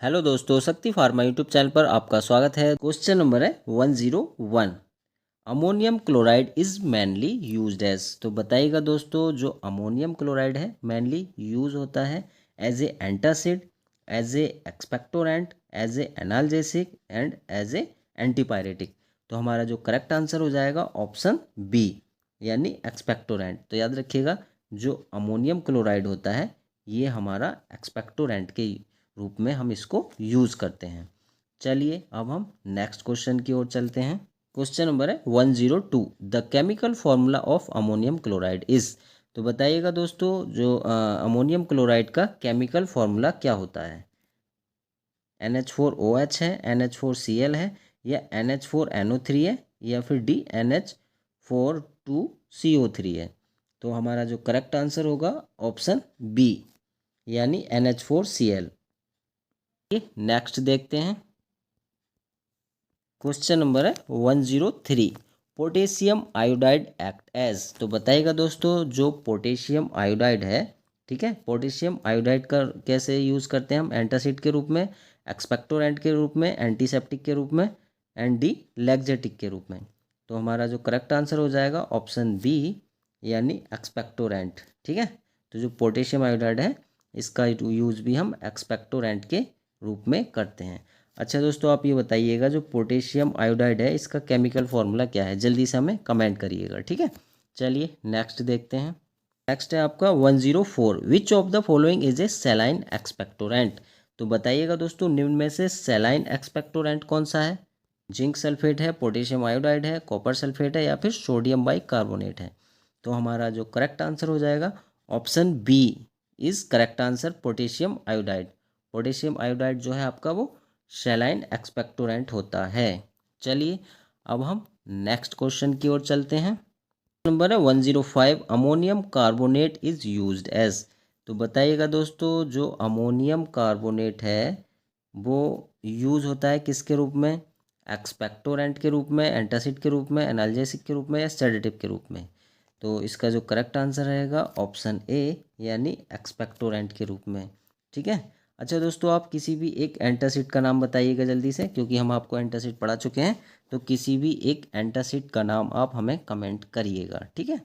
Hello दोस्तों, शक्ति pharma YouTube channel पर आपका स्वागत है। क्वेश्चन नंबर है 101। Ammonium chloride is mainly used as. तो बताइएगा दोस्तों, जो अमोनियम क्लोराइड है मेनली यूज होता है as a antacid, as a expectorant, as a analgesic and as a antipyretic. तो हमारा जो करेक्ट आंसर हो जाएगा ऑप्शन बी, यानी एक्सपेक्टोरेंट। तो याद रखिएगा, जो अमोनियम क्लोराइड होता है ये हमारा एक्सपेक्टोरेंट के रूप में हम इसको यूज़ करते हैं। चलिए अब हम नेक्स्ट क्वेश्चन की ओर चलते हैं। क्वेश्चन नंबर है 102। The chemical formula of ammonium chloride is. तो बताइएगा दोस्तों, जो अमोनियम क्लोराइड का केमिकल फॉर्मूला क्या होता है। NH4OH है, NH4Cl है, या NH4NO3 है, या फिर NH4 2CO3 है। तो हमारा जो करेक्ट आंसर होगा ऑप्शन बी, यानी NH4Cl। नेक्स्ट देखते हैं। क्वेश्चन नंबर है 103। Potassium iodide act as. तो बताइएगा दोस्तों, जो पोटेशियम आयोडाइड है, ठीक है, पोटेशियम आयोडाइड का कैसे यूज़ करते हैं हम। एंटासिड के रूप में, एक्सपेक्टोरेंट के रूप में, एंटीसेप्टिक के रूप में, एंड डी लैक्जेटिक के रूप में। तो हमारा जो करेक्ट आंसर हो जाएगा ऑप्शन बी, यानी एक्सपेक्टोरेंट। ठीक है, तो जो पोटेशियम आयोडाइड है इसका यूज़ भी हम एक्सपेक्टोरेंट के रूप में करते हैं। अच्छा दोस्तों, आप ये बताइएगा, जो पोटेशियम आयोडाइड है इसका केमिकल फॉर्मूला क्या है, जल्दी से हमें कमेंट करिएगा। ठीक है, चलिए नेक्स्ट देखते हैं। नेक्स्ट है आपका 104। विच of the following is a सेलाइन expectorant. तो बताइएगा दोस्तों, निम्न में से सेलाइन एक्सपेक्टोरेंट कौन सा है। जिंक सल्फेट है, पोटेशियम आयोडाइड है, कॉपर सल्फेट है, या फिर सोडियम बाइकार्बोनेट है। तो हमारा जो करेक्ट आंसर हो जाएगा option B is correct answer, potassium iodide. Potassium iodide जो है आपका वो सेलाइन एक्सपेक्टोरेंट होता है। चलिए अब हम नेक्स्ट क्वेश्चन की ओर चलते हैं। नंबर है 105। Ammonium carbonate is used as. तो बताइएगा दोस्तों, जो अमोनियम कार्बोनेट है वो यूज होता है किसके रूप में। एक्सपेक्टोरेंट के रूप में, एंटासिड के रूप में, एनाल्जेसिक के रूप में, या सेडेटिव के रूप में। तो इसका जो करेक्ट आंसर रहेगा ऑप्शन ए, यानी एक्सपेक्टोरेंट के रूप में। ठीक है, अच्छा दोस्तों, आप किसी भी एक एंटासिड का नाम बताइएगा जल्दी से, क्योंकि हम आपको एंटासिड पढ़ा चुके हैं। तो किसी भी एक एंटासिड का नाम आप हमें कमेंट करिएगा। ठीक है,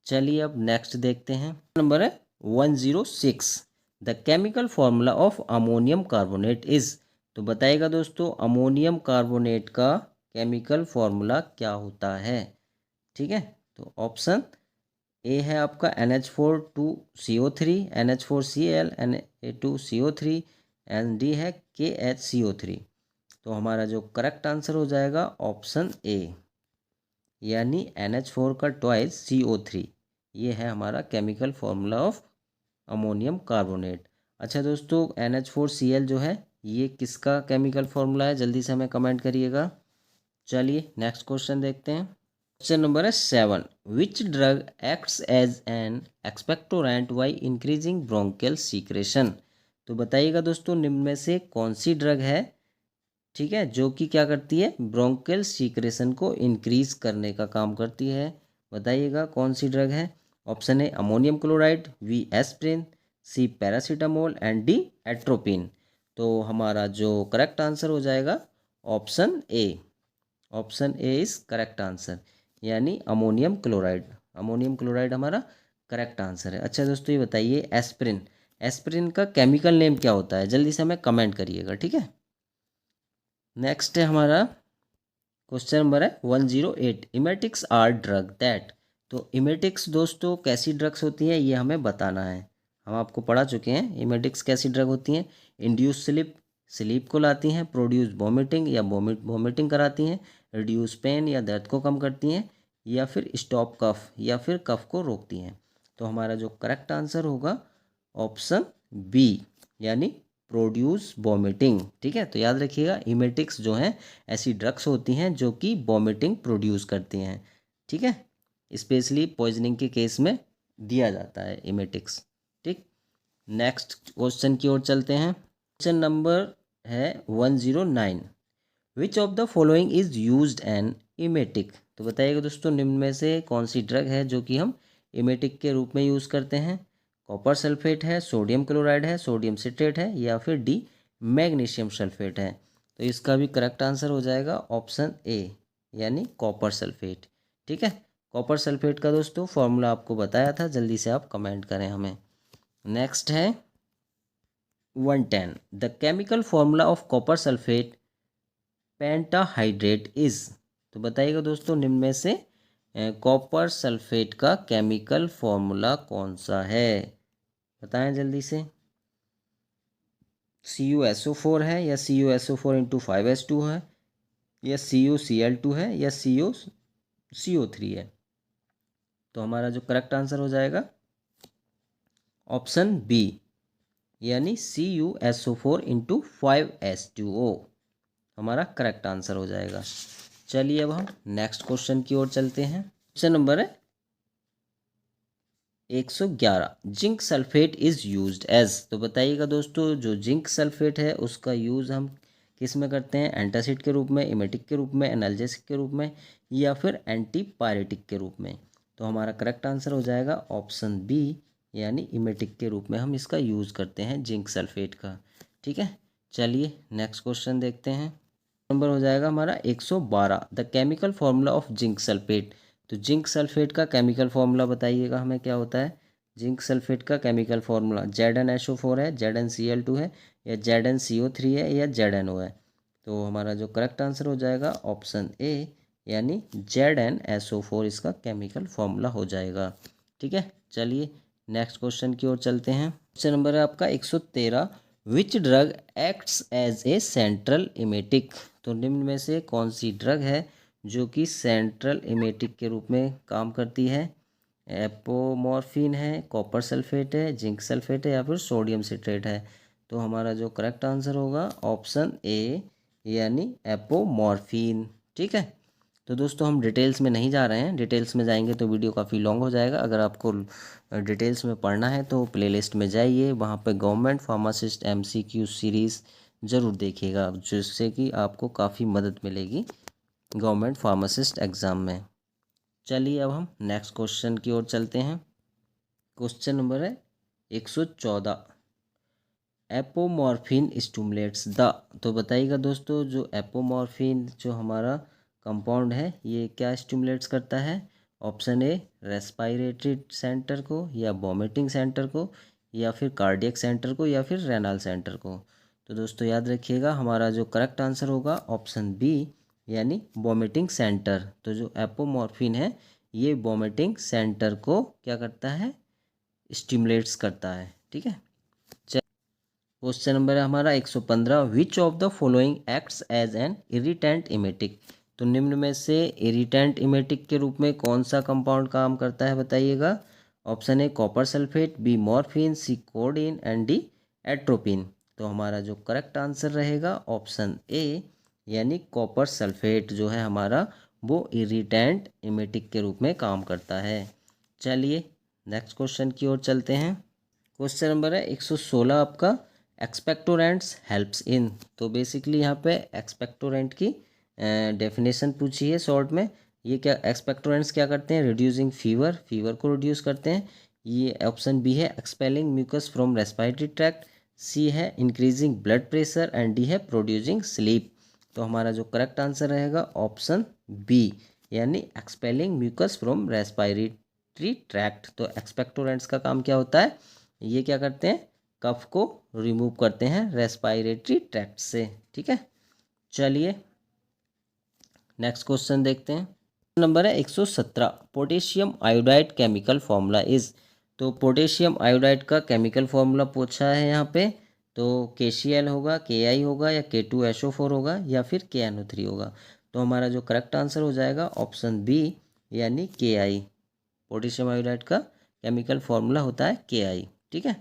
चलिए अब नेक्स्ट देखते हैं। नंबर है 106। The chemical formula of ammonium carbonate is. तो बताइएगा दोस्तों, अमोनियम कार्बोनेट का केमिकल फॉर्मूला क्या होता है। ठीक है, तो ऑप्शन ए है आपका NH4 2CO3, NH4Cl, Na2CO3, and D है KHCO3। तो हमारा जो करेक्ट आंसर हो जाएगा ऑप्शन ए, यानी NH4 का ट्वाइस CO3। ये है हमारा chemical formula of ammonium carbonate. अच्छा दोस्तों, NH4Cl जो है ये किसका केमिकल फॉर्मूला है, जल्दी से हमें कमेंट करिएगा। चलिए नेक्स्ट क्वेश्चन देखते हैं। क्वेश्चन नंबर है 7। Which drug acts as an expectorant by increasing bronchial secretion. तो बताइएगा दोस्तों, निम्न में से कौन सी ड्रग है, ठीक है, जो कि क्या करती है, ब्रोंकियल सीक्रेशन को इंक्रीज करने का काम करती है। बताइएगा कौन सी ड्रग है। Option A ammonium chloride, B aspirin, C paracetamol, and D atropine. तो हमारा जो करेक्ट आंसर हो जाएगा option A. Option A is correct answer, यानी अमोनियम क्लोराइड। अमोनियम क्लोराइड हमारा करेक्ट आंसर है। अच्छा दोस्तों, ये बताइए एस्प्रिन, एस्प्रिन का केमिकल नेम क्या होता है, जल्दी से हमें कमेंट करिएगा। ठीक है, नेक्स्ट है हमारा क्वेश्चन नंबर है 108। Emetics are drug that. तो इमेटिक्स दोस्तों कैसी ड्रग्स होती हैं ये हमें बताना है। हम आपको पढ़ा चुके हैं इमेटिक्स कैसी ड्रग होती हैं। इंड्यूस स्लीप, स्लीप को लाती हैं। प्रोड्यूस वॉमिटिंग, या वॉमिटिंग कराती हैं। रिड्यूस पेन, या दर्द को कम करती हैं। या फिर स्टॉप कफ, या फिर कफ को रोकती हैं। तो हमारा जो करेक्ट आंसर होगा ऑप्शन बी, यानी प्रोड्यूस वॉमिटिंग। ठीक है, तो याद रखिएगा इमेटिक्स जो हैं ऐसी ड्रग्स होती हैं जो कि वॉमिटिंग प्रोड्यूस करती हैं। ठीक है, स्पेशली पॉइजनिंग के केस में दिया जाता है इमेटिक्स। ठीक, नेक्स्ट क्वेश्चन की ओर चलते हैं। क्वेश्चन नंबर है 109। विच of the following is used N emetic. तो बताइएगा दोस्तों, निम्न में से कौन सी ड्रग है जो कि हम इमेटिक के रूप में यूज़ करते हैं। कॉपर सल्फेट है, सोडियम क्लोराइड है, सोडियम सिट्रेट है, या फिर डी मैग्नीशियम सल्फेट है। तो इसका भी करेक्ट आंसर हो जाएगा ऑप्शन ए यानी कॉपर सल्फेट। ठीक है, कॉपर सल्फेट का दोस्तों फॉर्मूला आपको बताया था, जल्दी से आप कमेंट करें हमें। नेक्स्ट है 110, the chemical formula of copper sulphate pentahydrate is. तो बताइएगा दोस्तों निम्न में से कॉपर सल्फेट का केमिकल फॉर्मूला कौन सा है, बताएं जल्दी से। CuSO4 है या CuSO4 × 5s2 है या CuCl2 है या CO3 है। तो हमारा जो करेक्ट आंसर हो जाएगा ऑप्शन बी यानी CuSO4 × 5s2O हमारा करेक्ट आंसर हो जाएगा। चलिए अब हम नेक्स्ट क्वेश्चन की ओर चलते हैं। क्वेश्चन नंबर है 111, zinc sulphate is used as. तो बताइएगा दोस्तों जो जिंक सल्फेट है उसका यूज़ हम किस में करते हैं, एंटासिड के रूप में, इमेटिक के रूप में, एनाल्जेसिक के रूप में या फिर एंटीपायरेटिक के रूप में। तो हमारा करेक्ट आंसर हो जाएगा ऑप्शन बी यानी इमेटिक के रूप में हम इसका यूज़ करते हैं जिंक सल्फेट का। ठीक है, चलिए नेक्स्ट क्वेश्चन देखते हैं। नंबर हो जाएगा हमारा 112, the chemical formula of zinc sulphate. तो जिंक सल्फेट का केमिकल फार्मूला बताइएगा हमें क्या होता है। जिंक सल्फेट का केमिकल फार्मूला ZnSO4 है, ZnCl2 है या ZnCO3 है या ZnO है। तो हमारा जो करेक्ट आंसर हो जाएगा ऑप्शन ए यानी ZnSO4 इसका केमिकल फार्मूला हो जाएगा। ठीक है, चलिए नेक्स्ट क्वेश्चन की ओर चलते हैं। क्वेश्चन नंबर है आपका 113, which drug acts as a central emetic. तो निम्न में से कौन सी ड्रग है जो कि सेंट्रल इमेटिक के रूप में काम करती है। एपोमॉर्फिन है, कॉपर सल्फेट है, जिंक सल्फेट है या फिर सोडियम सिट्रेट है। तो हमारा जो करेक्ट आंसर होगा ऑप्शन ए यानी एपोमॉर्फिन। ठीक है, तो दोस्तों हम डिटेल्स में नहीं जा रहे हैं, डिटेल्स में जाएंगे तो वीडियो काफ़ी लॉन्ग हो जाएगा। अगर आपको डिटेल्स में पढ़ना है तो प्लेलिस्ट में जाइए, वहाँ पे गवर्नमेंट फार्मासिस्ट MCQ सीरीज़ ज़रूर देखिएगा, जिससे कि आपको काफ़ी मदद मिलेगी गवर्नमेंट फार्मासिस्ट एग्ज़ाम में। चलिए अब हम नेक्स्ट क्वेश्चन की ओर चलते हैं। क्वेश्चन नंबर है 114, एपोमॉर्फिन स्टिमुलेट्स द। तो बताइएगा दोस्तों जो एपोमॉर्फिन जो हमारा कंपाउंड है ये क्या स्टिमुलेट्स करता है। ऑप्शन ए रेस्पायरेटरी सेंटर को या वॉमिटिंग सेंटर को या फिर कार्डियक सेंटर को या फिर रेनल सेंटर को। तो दोस्तों याद रखिएगा हमारा जो करेक्ट आंसर होगा ऑप्शन बी यानी वॉमिटिंग सेंटर। तो जो एपोमॉर्फिन है ये वॉमिटिंग सेंटर को क्या करता है, स्टिमुलेट्स करता है। ठीक है, क्वेश्चन नंबर है हमारा 115, which of the following acts as an irritant emetic. तो निम्न में से इरिटेंट इमेटिक के रूप में कौन सा कंपाउंड काम करता है बताइएगा। Option A copper sulphate, B morphine, C codeine and D atropine. तो हमारा जो करेक्ट आंसर रहेगा ऑप्शन ए यानी कॉपर सल्फेट जो है हमारा वो इरिटेंट इमेटिक के रूप में काम करता है। चलिए नेक्स्ट क्वेश्चन की ओर चलते हैं। क्वेश्चन नंबर है 116 आपका, एक्सपेक्टोरेंट्स हेल्प्स इन। तो बेसिकली यहाँ पे एक्सपेक्टोरेंट की डेफिनेशन पूछी है शॉर्ट में। ये क्या एक्सपेक्टोरेंट्स क्या करते हैं, रिड्यूसिंग फीवर, फीवर को रिड्यूस करते हैं। ये ऑप्शन बी है expelling mucus from respiratory tract, C है increasing blood pressure and D है प्रोड्यूसिंग स्लीप। तो हमारा जो करेक्ट आंसर रहेगा ऑप्शन बी यानी expelling mucus from respiratory tract. तो एक्सपेक्टोरेंट्स का काम क्या होता है, ये क्या करते हैं, कफ को रिमूव करते हैं रेस्पिरेटरी ट्रैक्ट से। ठीक है, चलिए नेक्स्ट क्वेश्चन देखते हैं। नंबर है 117, potassium iodide chemical formula is. तो पोटेशियम आयोडाइड का केमिकल फॉर्मूला पूछा है यहाँ पे। तो KCl होगा, Ki होगा या K2SO4 होगा या फिर KNO3 होगा। तो हमारा जो करेक्ट आंसर हो जाएगा ऑप्शन बी यानी Ki। पोटेशियम आयोडाइड का केमिकल फॉर्मूला होता है Ki। ठीक है,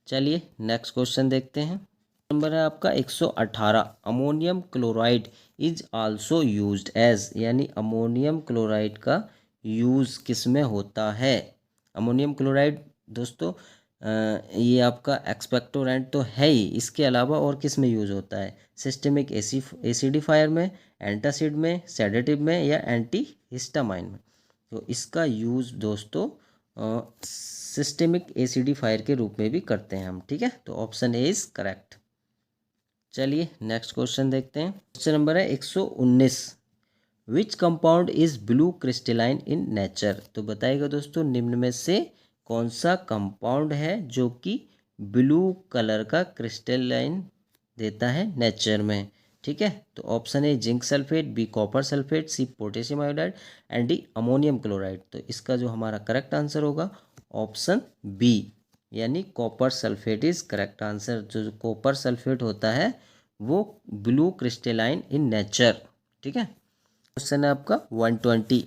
चलिए नेक्स्ट क्वेश्चन देखते हैं। नंबर है आपका 118, ammonium chloride is also used as. यानी अमोनियम क्लोराइड का यूज़ किस में होता है। अमोनियम क्लोराइड दोस्तों ये आपका एक्सपेक्टोरेंट तो है ही, इसके अलावा और किस में यूज़ होता है, सिस्टेमिक एसिडिफायर में, एंटासिड में, सेडेटिव में या एंटी हिस्टामाइन में। तो इसका यूज़ दोस्तों सिस्टेमिक एसिडिफायर के रूप में भी करते हैं हम। ठीक है, तो ऑप्शन ए इज़ करेक्ट। चलिए नेक्स्ट क्वेश्चन देखते हैं। क्वेश्चन नंबर है 119। Which compound is blue crystalline in nature. तो बताइएगा दोस्तों निम्न में से कौन सा कंपाउंड है जो कि ब्लू कलर का क्रिस्टलाइन देता है नेचर में। ठीक है, तो option A zinc sulphate, B copper sulphate, C potassium iodide and D ammonium chloride. तो इसका जो हमारा करेक्ट आंसर होगा ऑप्शन बी, यानी copper sulphate is correct answer. जो कॉपर सल्फेट होता है वो ब्लू क्रिस्टलाइन इन नेचर। ठीक है, क्वेश्चन है आपका 120।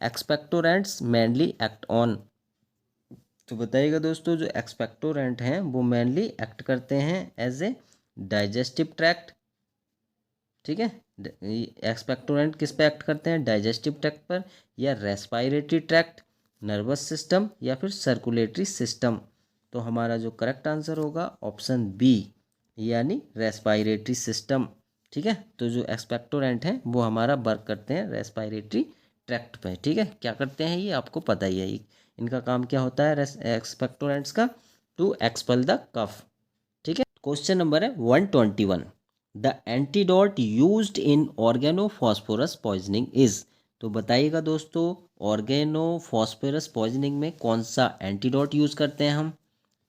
Expectorants mainly act on. तो बताइएगा दोस्तों जो एक्सपेक्टोरेंट हैं वो मेनली एक्ट करते हैं एज ए डाइजेस्टिव ट्रैक्ट। ठीक है, एक्सपेक्टोरेंट किस पे एक्ट करते हैं, डाइजेस्टिव ट्रैक्ट पर, या रेस्पायरेटरी ट्रैक्ट, नर्वस सिस्टम, या फिर सर्कुलेटरी सिस्टम। तो हमारा जो करेक्ट आंसर होगा ऑप्शन बी, यानी रेस्पायरेटरी सिस्टम। ठीक है, तो जो एक्सपेक्टोरेंट हैं वो हमारा वर्क करते हैं रेस्पायरेटरी ट्रैक्ट पे। ठीक है, क्या करते हैं ये आपको पता ही है, इनका काम क्या होता है एक्सपेक्टोरेंट्स का, टू एक्सपेल द कफ। ठीक है, क्वेश्चन नंबर है 121। The antidote used in organophosphorus poisoning is. तो बताइएगा दोस्तों ऑर्गेनोफॉस्फोरस पॉइजनिंग में कौन सा एंटीडोट यूज करते हैं हम।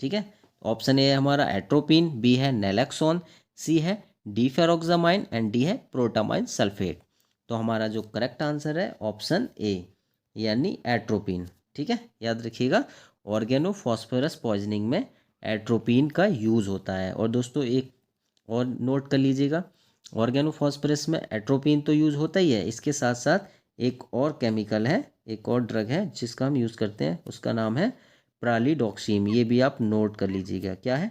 ठीक है, ऑप्शन ए है हमारा एट्रोपिन, बी है नेलेक्सोन, सी है डीफेरोक्सामाइन एंड डी है प्रोटामाइन सल्फेट। तो हमारा जो करेक्ट आंसर है ऑप्शन ए, यानी एट्रोपिन। ठीक है, याद रखिएगा ऑर्गेनोफॉस्फोरस पॉइजनिंग में एट्रोपिन का यूज़ होता है। और दोस्तों एक और नोट कर लीजिएगा, ऑर्गेनोफॉस्फोरस में एट्रोपिन तो यूज़ होता ही है, इसके साथ साथ एक और केमिकल है, एक और ड्रग है जिसका हम यूज़ करते हैं, उसका नाम है प्रालीडॉक्सीम। ये भी आप नोट कर लीजिएगा, क्या है,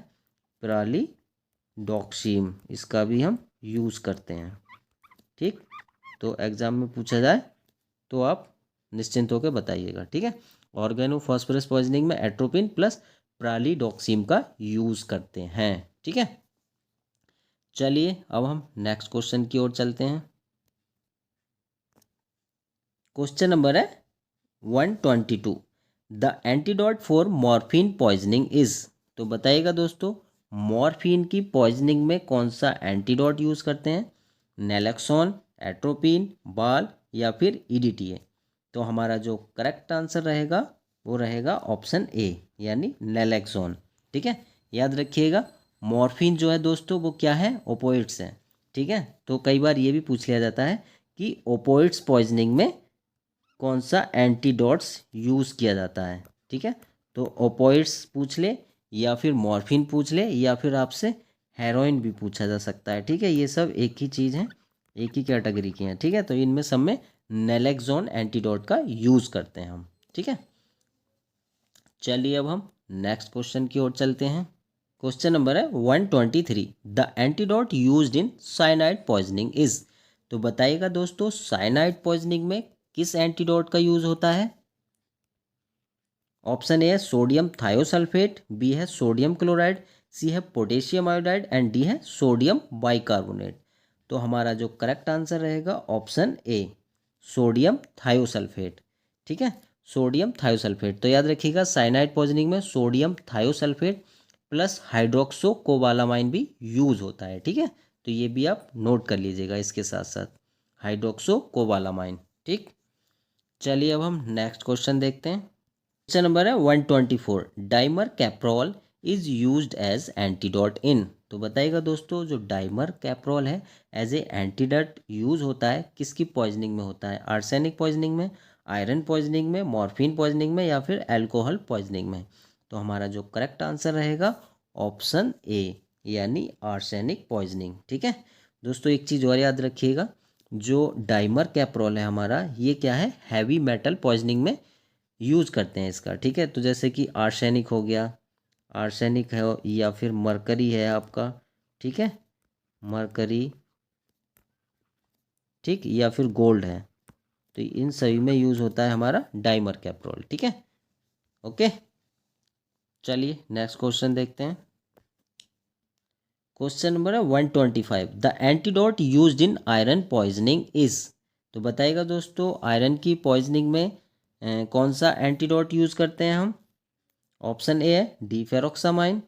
प्रालीडॉक्सीम, इसका भी हम यूज़ करते हैं। ठीक, तो एग्ज़ाम में पूछा जाए तो आप निश्चिंत होकर बताइएगा। ठीक है, ऑर्गेनोफॉस्फोरस पॉइजनिंग में एट्रोपिन प्लस प्रालीडॉक्सीम का यूज़ करते हैं। ठीक है, चलिए अब हम नेक्स्ट क्वेश्चन की ओर चलते हैं। क्वेश्चन नंबर है 122। The antidote for morphine poisoning is. तो बताइएगा दोस्तों मॉर्फिन की पॉइजनिंग में कौन सा एंटीडोट यूज़ करते हैं, नेलेक्सोन, एट्रोपिन, बाल, या फिर ईडीटीए। तो हमारा जो करेक्ट आंसर रहेगा वो रहेगा ऑप्शन ए, यानी नेलेक्सोन। ठीक है, याद रखिएगा मॉर्फिन जो है दोस्तों वो क्या है, ओपोइड्स है। ठीक है, तो कई बार ये भी पूछ लिया जाता है कि ओपोइड्स पॉइजनिंग में कौन सा एंटीडोट्स यूज़ किया जाता है। ठीक है, तो ओपोइड्स पूछ ले, या फिर मॉर्फिन पूछ ले, या फिर आपसे हेरोइन भी पूछा जा सकता है। ठीक है, ये सब एक ही चीज़ है, एक ही कैटेगरी की हैं। ठीक है, तो इनमें सब में नेलेक्सोन एंटीडोट का यूज़ करते हैं हम। ठीक है, चलिए अब हम नेक्स्ट क्वेश्चन की ओर चलते हैं। क्वेश्चन नंबर है 123। The antidote used in cyanide poisoning is. तो बताइएगा दोस्तों साइनाइड पॉइजनिंग में किस एंटीडोट का यूज होता है। ऑप्शन ए है सोडियम थायोसल्फेट, बी है सोडियम क्लोराइड, सी है पोटेशियम आयोडाइड एंड डी है सोडियम बाइकार्बोनेट। तो हमारा जो करेक्ट आंसर रहेगा ऑप्शन ए, सोडियम थायोसल्फेट। ठीक है, सोडियम थायोसल्फेट। तो याद रखिएगा साइनाइड पॉइजनिंग में sodium thiosulphate plus hydroxo cobalamin भी यूज होता है। ठीक है, तो ये भी आप नोट कर लीजिएगा इसके साथ साथ हाइड्रोक्सो कोबालामाइन। ठीक, चलिए अब हम नेक्स्ट क्वेश्चन देखते हैं। क्वेश्चन नंबर है 124। Dimercaprol is used as antidote in. तो बताइएगा दोस्तों जो डाइमर कैप्रोल है एज ए एंटीडोट यूज होता है किसकी पॉइजनिंग में होता है, आर्सेनिक पॉइजनिंग में, आयरन पॉइजनिंग में, मॉर्फिन पॉइजनिंग में, या फिर अल्कोहल पॉइजनिंग में। तो हमारा जो करेक्ट आंसर रहेगा ऑप्शन ए, यानी आर्सेनिक पॉइजनिंग। ठीक है दोस्तों, एक चीज़ और याद रखिएगा, जो डाइमर कैप्रोल है हमारा ये क्या है, हैवी मेटल पॉइजनिंग में यूज़ करते हैं इसका। ठीक है, तो जैसे कि आर्सेनिक हो गया, आर्सेनिक है, या फिर मरकरी है आपका, ठीक है, मरकरी, ठीक, या फिर गोल्ड है, तो इन सभी में यूज़ होता है हमारा डाइमर कैप्रोल। ठीक है, ओके, चलिए नेक्स्ट क्वेश्चन देखते हैं। क्वेश्चन नंबर है 125। The antidote used in iron poisoning is. तो बताइएगा दोस्तों आयरन की पॉइजनिंग में कौन सा एंटीडोट यूज़ करते हैं हम। ऑप्शन ए है डीफेरोक्सामाइन,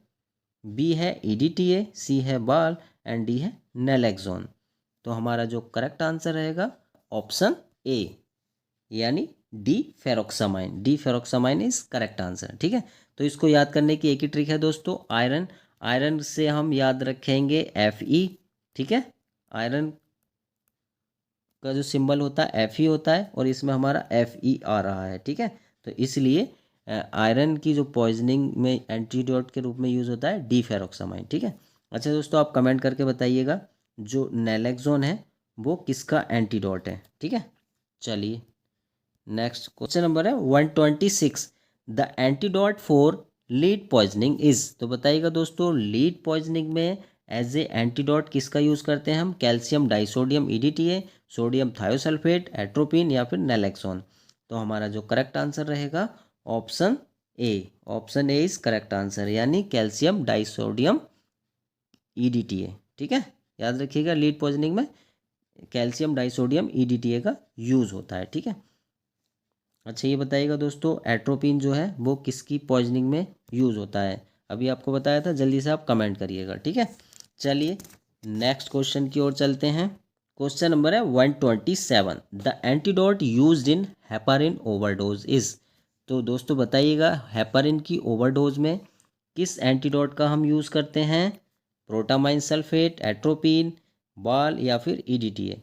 बी है ईडीटीए, सी है बाल एंड डी है नैलेक्सोन। तो हमारा जो करेक्ट आंसर रहेगा ऑप्शन ए यानी deferoxamine. Deferoxamine is correct answer. ठीक है, तो इसको याद करने की एक ही ट्रिक है दोस्तों, आयरन। आयरन से हम याद रखेंगे Fe। ठीक है, आयरन का जो सिंबल होता है Fe होता है और इसमें हमारा Fe आ रहा है। ठीक है, तो इसलिए आयरन की जो पॉइजनिंग में एंटीडोट के रूप में यूज़ होता है डी फेरोक्सामाइन। ठीक है, अच्छा दोस्तों आप कमेंट करके बताइएगा जो नैलेक्सोन है वो किसका एंटीडोट है। ठीक है, चलिए नेक्स्ट क्वेश्चन नंबर है 126। The antidote for lead poisoning is. तो बताइएगा दोस्तों लीड पॉइजनिंग में एज ए एंटीडोट किसका यूज़ करते हैं हम? Calcium disodium EDTA, sodium thiosulphate, atropine या फिर नैलेक्सोन। तो हमारा जो करेक्ट आंसर रहेगा option A. Option A is correct answer यानी कैल्शियम डाइसोडियम EDTA। ठीक है, याद रखिएगा लीड पॉइजनिंग में कैल्शियम डाइसोडियम EDTA का यूज़ होता है। ठीक है, अच्छा ये बताइएगा दोस्तों एट्रोपिन जो है वो किसकी पॉइजनिंग में यूज़ होता है? अभी आपको बताया था, जल्दी से आप कमेंट करिएगा। ठीक है, चलिए नेक्स्ट क्वेश्चन की ओर चलते हैं। क्वेश्चन नंबर है 127। The antidote used in heparin overdose is. तो दोस्तों बताइएगा हेपारिन की ओवरडोज में किस एंटीडोट का हम यूज़ करते हैं? प्रोटामाइन सल्फेट, एट्रोपिन, बाल या फिर EDTA।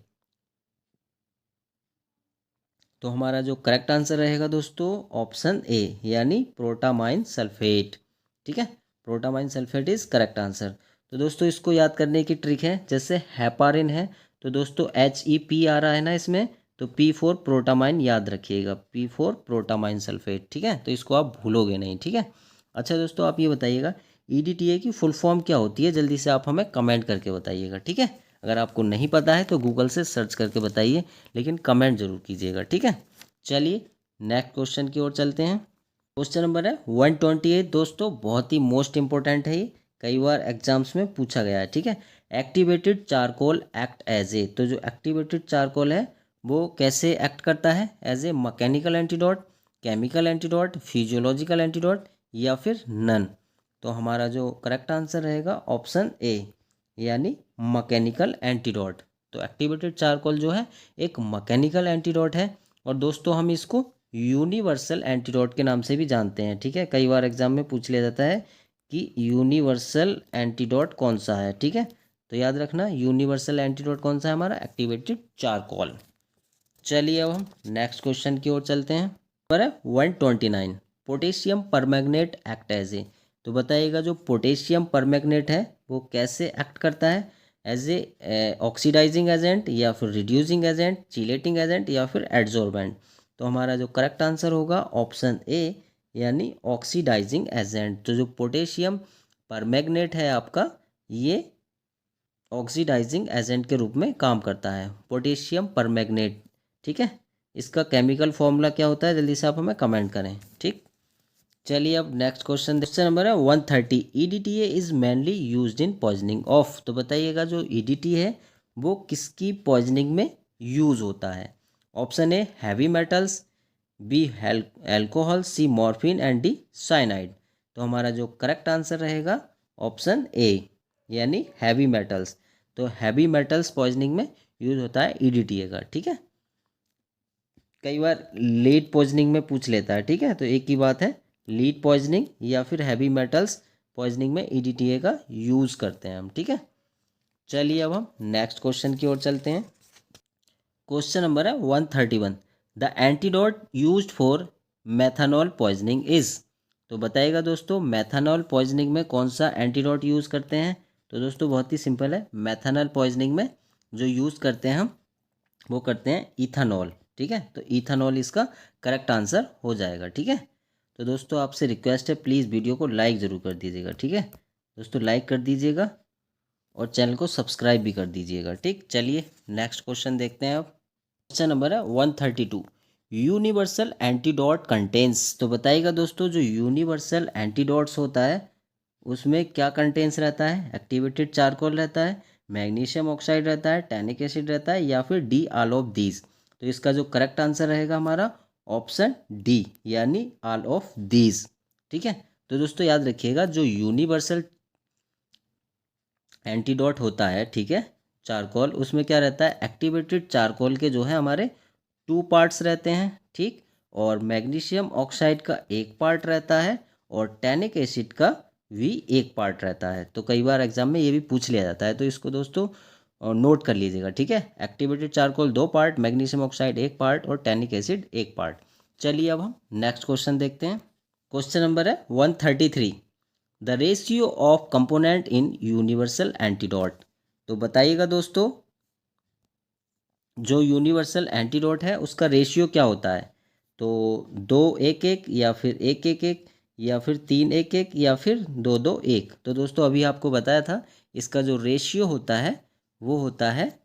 तो हमारा जो करेक्ट आंसर रहेगा दोस्तों ऑप्शन ए यानी प्रोटामाइन सल्फेट। ठीक है, protamine sulphate is correct answer. तो दोस्तों इसको याद करने की ट्रिक है, जैसे हेपारिन है तो दोस्तों HEP आ रहा है ना इसमें, तो P4 प्रोटामाइन याद रखिएगा, P4 प्रोटामाइन सल्फेट। ठीक है, तो इसको आप भूलोगे नहीं। ठीक है, अच्छा दोस्तों आप ये बताइएगा EDTA की फुल फॉर्म क्या होती है? जल्दी से आप हमें कमेंट करके बताइएगा। ठीक है, अगर आपको नहीं पता है तो गूगल से सर्च करके बताइए, लेकिन कमेंट जरूर कीजिएगा। ठीक है, चलिए नेक्स्ट क्वेश्चन की ओर चलते हैं। क्वेश्चन नंबर है 128 दोस्तों, बहुत ही मोस्ट इंपॉर्टेंट है ये, कई बार एग्जाम्स में पूछा गया है। ठीक है, activated charcoal act as a. तो जो एक्टिवेटेड चारकोल है वो कैसे एक्ट करता है? As a mechanical antidote, chemical antidote, physiological antidote या फिर नन। तो हमारा जो करेक्ट आंसर रहेगा ऑप्शन ए यानी मैकेनिकल एंटीडोट। तो एक्टिवेटेड चारकोल जो है एक मैकेनिकल एंटीडोट है और दोस्तों हम इसको यूनिवर्सल एंटीडोट के नाम से भी जानते हैं। ठीक है, कई बार एग्जाम में पूछ लिया जाता है कि यूनिवर्सल एंटीडोट कौन सा है। ठीक है, तो याद रखना यूनिवर्सल एंटीडोट कौन सा है हमारा? Activated charcoal. चलिए अब हम नेक्स्ट क्वेश्चन की ओर चलते हैं। नंबर है 129। Potassium permanganate act as a. तो बताइएगा जो पोटेशियम परमैंगनेट है वो कैसे एक्ट करता है? एज ए ऑक्सीडाइजिंग एजेंट या फिर रिड्यूसिंग एजेंट, चिलेटिंग एजेंट या फिर एड्जॉर्बेंट। तो हमारा जो करेक्ट आंसर होगा ऑप्शन ए यानी ऑक्सीडाइजिंग एजेंट। तो जो पोटेशियम परमैंगनेट है आपका ये ऑक्सीडाइजिंग एजेंट के रूप में काम करता है, पोटेशियम परमैंगनेट। ठीक है, इसका केमिकल फॉर्मूला क्या होता है? जल्दी से आप हमें कमेंट करें। ठीक, चलिए अब नेक्स्ट क्वेश्चन नंबर है 130। EDTA is mainly used in poisoning of. तो बताइएगा जो EDTA है वो किसकी पॉइजनिंग में यूज होता है? Option A heavy metals, B alcohol, C morphine and D cyanide. तो हमारा जो करेक्ट आंसर रहेगा ऑप्शन ए यानी हैवी मेटल्स। तो हैवी मेटल्स पॉइजनिंग में यूज होता है EDTA का। ठीक है, कई बार लीड पॉइजनिंग में पूछ लेता है। ठीक है, तो एक ही बात है, लीड पॉइजनिंग या फिर हैवी मेटल्स पॉइजनिंग में EDTA का यूज़ करते हैं हम। ठीक है, चलिए अब हम नेक्स्ट क्वेश्चन की ओर चलते हैं। क्वेश्चन नंबर है 131। The antidote used for methanol poisoning is. तो बताइएगा दोस्तों मेथनॉल पॉइजनिंग में कौन सा एंटीडोट यूज़ करते हैं? तो दोस्तों बहुत ही सिंपल है, मेथनॉल पॉइजनिंग में जो यूज़ करते हैं हम वो करते हैं इथानॉल। ठीक है, तो इथानॉल इसका करेक्ट आंसर हो जाएगा। ठीक है, तो दोस्तों आपसे रिक्वेस्ट है प्लीज़ वीडियो को लाइक ज़रूर कर दीजिएगा। ठीक है दोस्तों, लाइक कर दीजिएगा और चैनल को सब्सक्राइब भी कर दीजिएगा। ठीक, चलिए नेक्स्ट क्वेश्चन देखते हैं। अब क्वेश्चन नंबर है 132। Universal antidote contains. तो बताइएगा दोस्तों जो यूनिवर्सल एंटीडोट्स होता है उसमें क्या कंटेंस रहता है? एक्टिवेटेड चारकोल रहता है, मैग्नीशियम ऑक्साइड रहता है, टैनिक एसिड रहता है या फिर डी ऑल ऑफ दीज। तो इसका जो करेक्ट आंसर रहेगा हमारा ऑप्शन डी यानी ऑल ऑफ दीज। ठीक है, तो दोस्तों याद रखिएगा जो यूनिवर्सल एंटीडोट होता है, ठीक है, चारकोल, उसमें क्या रहता है, एक्टिवेटेड चारकोल के जो है हमारे 2 पार्ट्स रहते हैं, ठीक। और मैग्नीशियम ऑक्साइड का 1 पार्ट रहता है और टैनिक एसिड का भी 1 पार्ट रहता है। तो कई बार एग्जाम में ये भी पूछ लिया जाता है, तो इसको दोस्तों नोट कर लीजिएगा, ठीक है। Activated charcoal 2 part, magnesium oxide 1 part और टैनिक एसिड 1 पार्ट। चलिए अब हम नेक्स्ट क्वेश्चन देखते हैं। क्वेश्चन नंबर है 133, the ratio of component in universal antidote. तो बताइएगा दोस्तों, जो यूनिवर्सल एंटीडोट है उसका रेशियो क्या होता है। तो 2-1-1 या फिर 1-1-1 या फिर 3-1-1 या फिर 2-2-1। तो दोस्तों अभी आपको बताया था, इसका जो रेशियो होता है वो होता है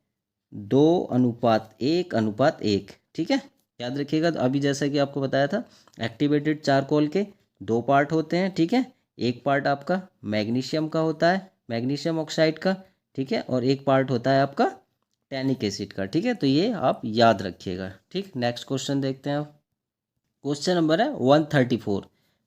2:1:1, ठीक है। याद रखिएगा। तो अभी जैसा कि आपको बताया था, एक्टिवेटेड चारकोल के 2 पार्ट होते हैं, ठीक है। 1 पार्ट आपका मैग्नीशियम का होता है, मैग्नीशियम ऑक्साइड का, ठीक है, और 1 पार्ट होता है आपका टैनिक एसिड का, ठीक है। तो ये आप याद रखिएगा, ठीक। नेक्स्ट क्वेश्चन देखते हैं आप। क्वेश्चन नंबर है 134,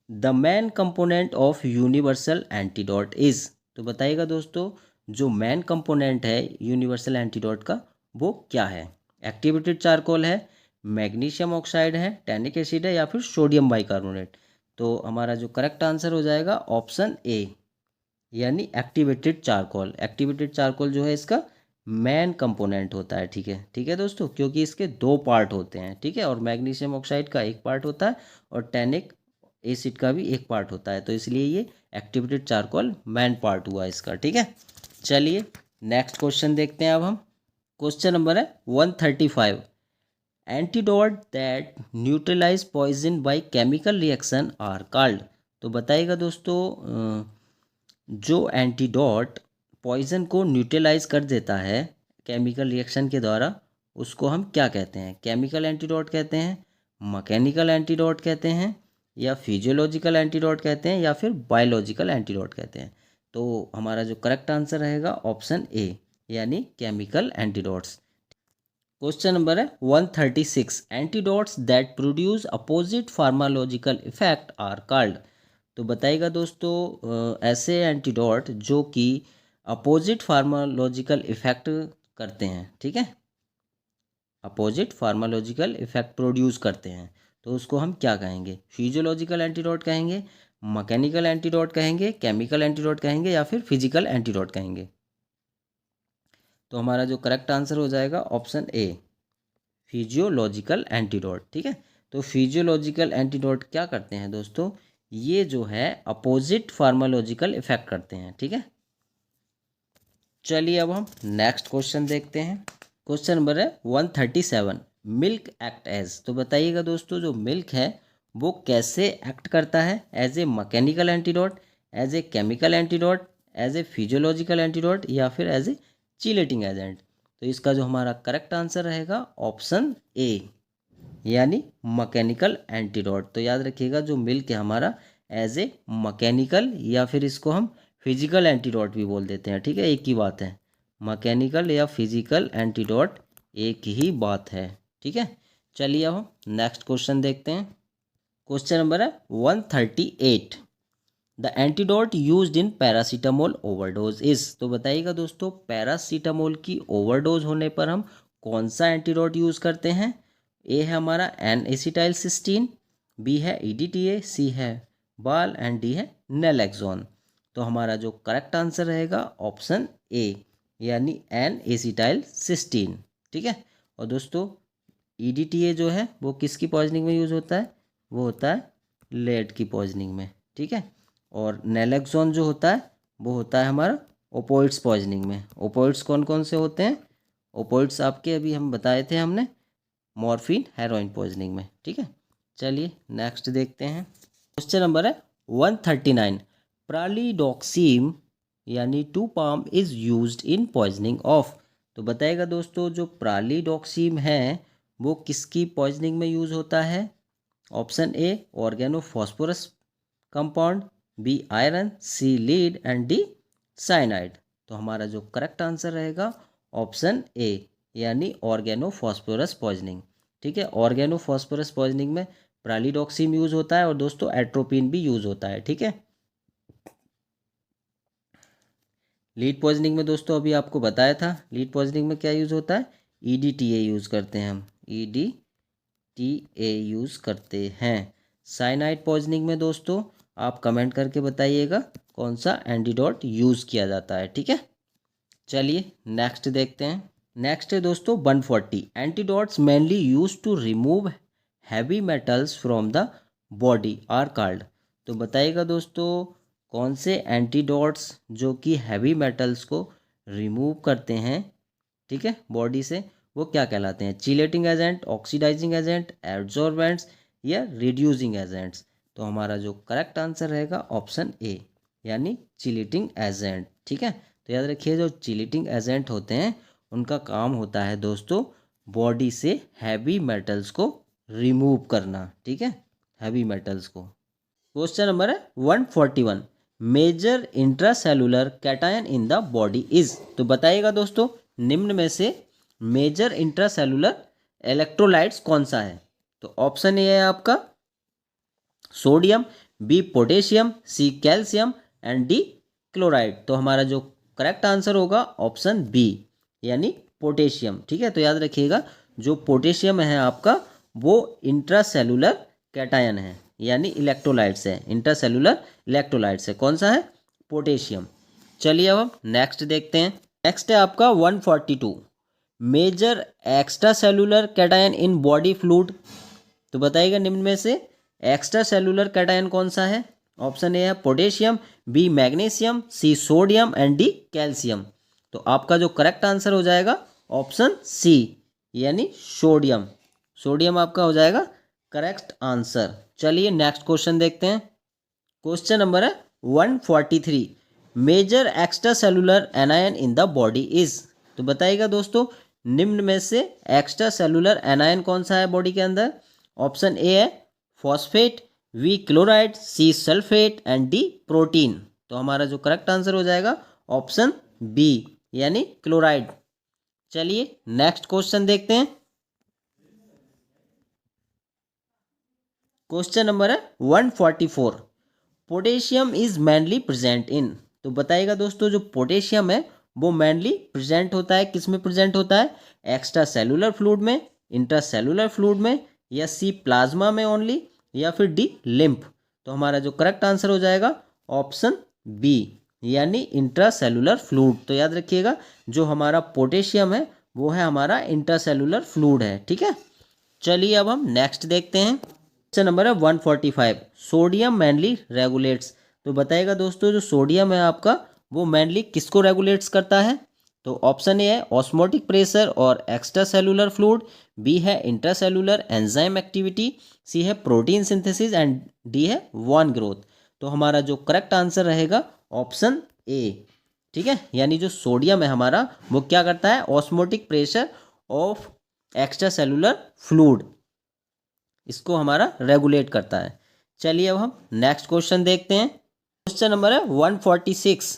the main component of universal antidote is. तो बताइएगा दोस्तों, जो मेन कंपोनेंट है यूनिवर्सल एंटीडोट का वो क्या है। एक्टिवेटेड चारकोल है, मैग्नीशियम ऑक्साइड है, टैनिक एसिड है या फिर सोडियम बाइकार्बोनेट। तो हमारा जो करेक्ट आंसर हो जाएगा ऑप्शन ए, यानी एक्टिवेटेड चारकोल। एक्टिवेटेड चारकोल जो है इसका मेन कंपोनेंट होता है, ठीक है दोस्तों, क्योंकि इसके 2 पार्ट होते हैं, ठीक है। और मैग्नीशियम ऑक्साइड का 1 पार्ट होता है और टैनिक एसिड का भी 1 पार्ट होता है, तो इसलिए ये एक्टिवेटेड चारकोल मेन पार्ट हुआ इसका, ठीक है। चलिए नेक्स्ट क्वेश्चन देखते हैं अब हम। क्वेश्चन नंबर है 135, antidote that neutralize poison by chemical reaction are called. तो बताइएगा दोस्तों, जो एंटीडोट पॉइजन को न्यूट्रलाइज कर देता है केमिकल रिएक्शन के द्वारा, उसको हम क्या कहते हैं। केमिकल एंटीडोट कहते हैं, मैकेनिकल एंटीडोट कहते हैं, या फिजियोलॉजिकल एंटीडोट कहते हैं, या फिर बायोलॉजिकल एंटीडोट कहते हैं। तो हमारा जो करेक्ट आंसर रहेगा ऑप्शन ए, यानी केमिकल एंटीडोट्स। क्वेश्चन नंबर है 136, antidotes that produce opposite pharmacological effect are called. तो बताइएगा दोस्तों, ऐसे एंटीडोट जो कि अपोजिट फार्माकोलॉजिकल इफेक्ट करते हैं, ठीक है, अपोजिट फार्माकोलॉजिकल इफेक्ट प्रोड्यूस करते हैं, तो उसको हम क्या कहेंगे। फिजियोलॉजिकल एंटीडोट कहेंगे, मैकेनिकल एंटीडोट कहेंगे, केमिकल एंटीडोट कहेंगे, या फिर फिजिकल एंटीडोट कहेंगे। तो हमारा जो करेक्ट आंसर हो जाएगा ऑप्शन ए, फिजियोलॉजिकल एंटीडोट, ठीक है। तो फिजियोलॉजिकल एंटीडोट क्या करते हैं दोस्तों, ये जो है अपोजिट फार्माकोलॉजिकल इफेक्ट करते हैं, ठीक है। चलिए अब हम नेक्स्ट क्वेश्चन देखते हैं। क्वेश्चन नंबर है 137, मिल्क एक्ट एज। तो बताइएगा दोस्तों, जो मिल्क है वो कैसे एक्ट करता है, as a mechanical antidote, as a chemical antidote, as a physiological antidote, या फिर एज ए चिलेटिंग एजेंट। तो इसका जो हमारा करेक्ट आंसर रहेगा ऑप्शन ए, यानी मैकेनिकल एंटीडोट। तो याद रखिएगा, जो मिल्क है हमारा एज ए मैकेनिकल, या फिर इसको हम फिजिकल एंटीडोट भी बोल देते हैं, ठीक है, एक ही बात है। मैकेनिकल या फिजिकल एंटीडोट एक ही बात है, ठीक है। चलिए अब हम नेक्स्ट क्वेश्चन देखते हैं। क्वेश्चन नंबर है 138, the antidote used in paracetamol overdose is. तो बताइएगा दोस्तों, पैरासीटामोल की ओवरडोज होने पर हम कौन सा एंटीडोट यूज़ करते हैं। ए है हमारा एन एसिटाइलसिस्टीन, बी है ईडीटीए, सी है बाल एंड डी है नेलेक्सोन। तो हमारा जो करेक्ट आंसर रहेगा ऑप्शन ए, यानी एन एसिटाइलसिस्टीन, ठीक है। और दोस्तों ईडीटीए जो है वो किसकी पॉइजनिंग में यूज़ होता है, वो होता है लेड की पॉइजनिंग में, ठीक है। और नेलेक्सोन जो होता है वो होता है हमारा ओपोइड्स पॉइजनिंग में। ओपोइड्स कौन कौन से होते हैं, ओपोइड्स आपके अभी हम बताए थे हमने, मॉर्फिन हेरोइन पॉइजनिंग में, ठीक है। चलिए नेक्स्ट देखते हैं। क्वेश्चन नंबर है 139, प्रालीडॉक्सीम यानी two PAM is used in poisoning of. तो बताइएगा दोस्तों, जो प्रालीडॉक्सीम है वो किसकी पॉइजनिंग में यूज होता है। Option A organophosphorus compound, B iron, C lead and D cyanide. तो हमारा जो करेक्ट आंसर रहेगा ऑप्शन ए, यानी ऑर्गेनोफॉस्फोरस पॉइजनिंग, ठीक है। ऑर्गेनोफॉस्फोरस पॉइजनिंग में प्रालीडॉक्सीम यूज होता है और दोस्तों एट्रोपिन भी यूज होता है, ठीक है। लीड पॉइजनिंग में दोस्तों अभी आपको बताया था, लीड पॉइजनिंग में क्या यूज़ होता है, EDTA यूज़ करते हैं हम, EDTA यूज़ करते हैं। साइनाइड पॉइजनिंग में दोस्तों आप कमेंट करके बताइएगा कौन सा एंटीडोट यूज़ किया जाता है, ठीक है। चलिए नेक्स्ट देखते हैं। नेक्स्ट है दोस्तों 140, antidotes mainly use to remove heavy metals from the body are called. तो बताइएगा दोस्तों कौन से एंटीडोट्स जो कि हैवी मेटल्स को रिमूव करते हैं, ठीक है, बॉडी से, वो क्या कहलाते हैं, chelating agent, oxidising agent, absorbents या रिड्यूसिंग एजेंट्स। तो हमारा जो करेक्ट आंसर रहेगा ऑप्शन ए, यानी चिलेटिंग एजेंट, ठीक है। तो याद रखिए जो चिलेटिंग एजेंट होते हैं उनका काम होता है दोस्तों बॉडी से हैवी मेटल्स को रिमूव करना, ठीक है, हैवी मेटल्स को। क्वेश्चन नंबर है 141, major intracellular cation in the body is. तो बताइएगा दोस्तों निम्न में से मेजर इंट्रासेलुलर इलेक्ट्रोलाइट्स कौन सा है। तो ऑप्शन ए है आपका sodium, B potassium, C calcium and D chloride. तो हमारा जो करेक्ट आंसर होगा ऑप्शन बी, यानी पोटेशियम, ठीक है। तो याद रखिएगा जो पोटेशियम है आपका वो इंट्रासेलुलर कैटायन है, यानी इलेक्ट्रोलाइट्स है, इंट्रासेलुलर इलेक्ट्रोलाइट्स है, कौन सा है, पोटेशियम। चलिए अब हम नेक्स्ट देखते हैं। नेक्स्ट है आपका 142, major extracellular cation in body fluid. तो बताइएगा निम्न में से एक्स्ट्रा सेलुलर कैटायन कौन सा है। ऑप्शन ए है potassium, B magnesium, C sodium and D calcium. तो आपका जो करेक्ट आंसर हो जाएगा ऑप्शन सी, यानी सोडियम। सोडियम आपका हो जाएगा करेक्ट आंसर। चलिए नेक्स्ट क्वेश्चन देखते हैं। क्वेश्चन नंबर है 143, major extracellular anion in the body is. तो बताइएगा दोस्तों निम्न में से एक्स्ट्रा सेलुलर एनायन कौन सा है बॉडी के अंदर। ऑप्शन ए है phosphate, B chloride, C sulphate and D protein. तो हमारा जो करेक्ट आंसर हो जाएगा ऑप्शन बी, यानी क्लोराइड। चलिए नेक्स्ट क्वेश्चन देखते हैं। क्वेश्चन नंबर है 144, potassium is mainly present in. तो बताइएगा दोस्तों जो पोटेशियम है वो मेनली प्रेजेंट होता है, किस में प्रेजेंट होता है, एक्स्ट्रा सेलुलर फ्लूइड में, इंट्रासेलुलर फ्लूइड में, या सी प्लाज्मा में ओनली, या फिर डी लिम्फ। तो हमारा जो करेक्ट आंसर हो जाएगा ऑप्शन बी, यानी इंट्रासेलुलर फ्लूइड। तो याद रखिएगा जो हमारा पोटेशियम है वो है हमारा इंट्रासेलुलर फ्लूइड है, ठीक है। चलिए अब हम नेक्स्ट देखते हैं। क्वेश्चन नंबर है 145, सोडियम मेनली रेगुलेट्स। तो बताइएगा दोस्तों जो सोडियम है आपका वो मेनली किसको रेगुलेट्स करता है। तो ऑप्शन ए है ऑस्मोटिक प्रेशर और एक्स्ट्रा सेलुलर फ्लूइड, बी है इंट्रासेलुलर एंजाइम एक्टिविटी, सी है प्रोटीन सिंथेसिस एंड डी है वॉन ग्रोथ। तो हमारा जो करेक्ट आंसर रहेगा ऑप्शन ए, ठीक है, यानी जो सोडियम है हमारा वो क्या करता है, osmotic pressure of extra cellular fluid, इसको हमारा रेगुलेट करता है। चलिए अब हम नेक्स्ट क्वेश्चन देखते हैं। क्वेश्चन नंबर है 146,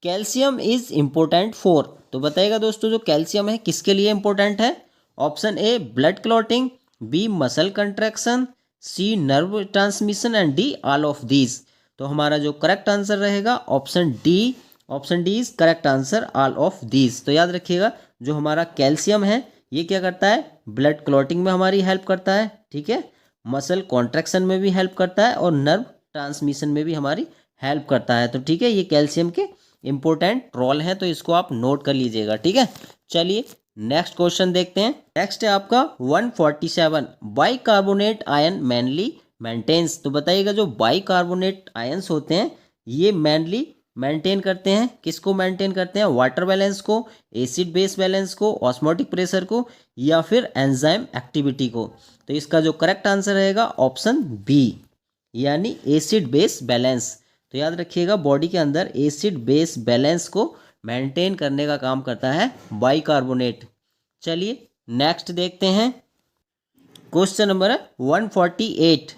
कैल्शियम इज इम्पोर्टेंट फॉर। तो बताइएगा दोस्तों जो कैल्शियम है किसके लिए इम्पोर्टेंट है। Option A blood clotting, B muscle contraction, C nerve transmission and D all of these. तो हमारा जो करेक्ट आंसर रहेगा option D, option D is correct answer, all of these. तो याद रखिएगा जो हमारा कैल्शियम है ये क्या करता है, ब्लड क्लॉटिंग में हमारी हेल्प करता है, ठीक है, मसल कॉन्ट्रैक्शन में भी हेल्प करता है और नर्व ट्रांसमिशन में भी हमारी हेल्प करता है। तो ठीक है ये कैल्शियम के इंपॉर्टेंट रोल हैं, तो इसको आप नोट कर लीजिएगा, ठीक है। चलिए नेक्स्ट क्वेश्चन देखते हैं। नेक्स्ट है आपका 147, बाइकार्बोनेट आयन मेनली मेंटेन्स। तो बताइएगा जो बाइकार्बोनेट आयंस होते हैं ये मेनली मेंटेन करते हैं, किसको मेंटेन करते हैं, वाटर बैलेंस को, एसिड बेस बैलेंस को, ऑस्मोटिक प्रेशर को, या फिर एंजाइम एक्टिविटी को। तो इसका जो करेक्ट आंसर रहेगा ऑप्शन बी, यानी एसिड बेस बैलेंस। तो याद रखिएगा बॉडी के अंदर एसिड बेस बैलेंस को मेंटेन करने का काम करता है बाइकार्बोनेट। चलिए नेक्स्ट देखते हैं। क्वेश्चन नंबर है 148,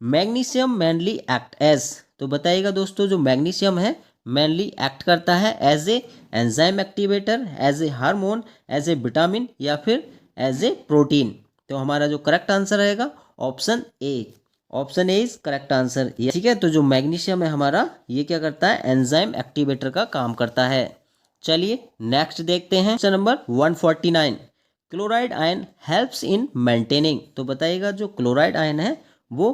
मैग्नीशियम मेनली एक्ट एज। तो बताइएगा दोस्तों जो मैग्नीशियम है मेनली एक्ट करता है as a enzyme activator, as a hormone, as a vitamin, या फिर एज ए प्रोटीन। तो हमारा जो करेक्ट आंसर रहेगा option A, option A is correct answer. ठीक है, तो जो मैग्नीशियम है हमारा ये क्या करता है, एंजाइम एक्टिवेटर का काम करता है। चलिए नेक्स्ट देखते हैं question number 149। Chloride ion helps in maintaining. तो बताइएगा जो क्लोराइड आयन है वो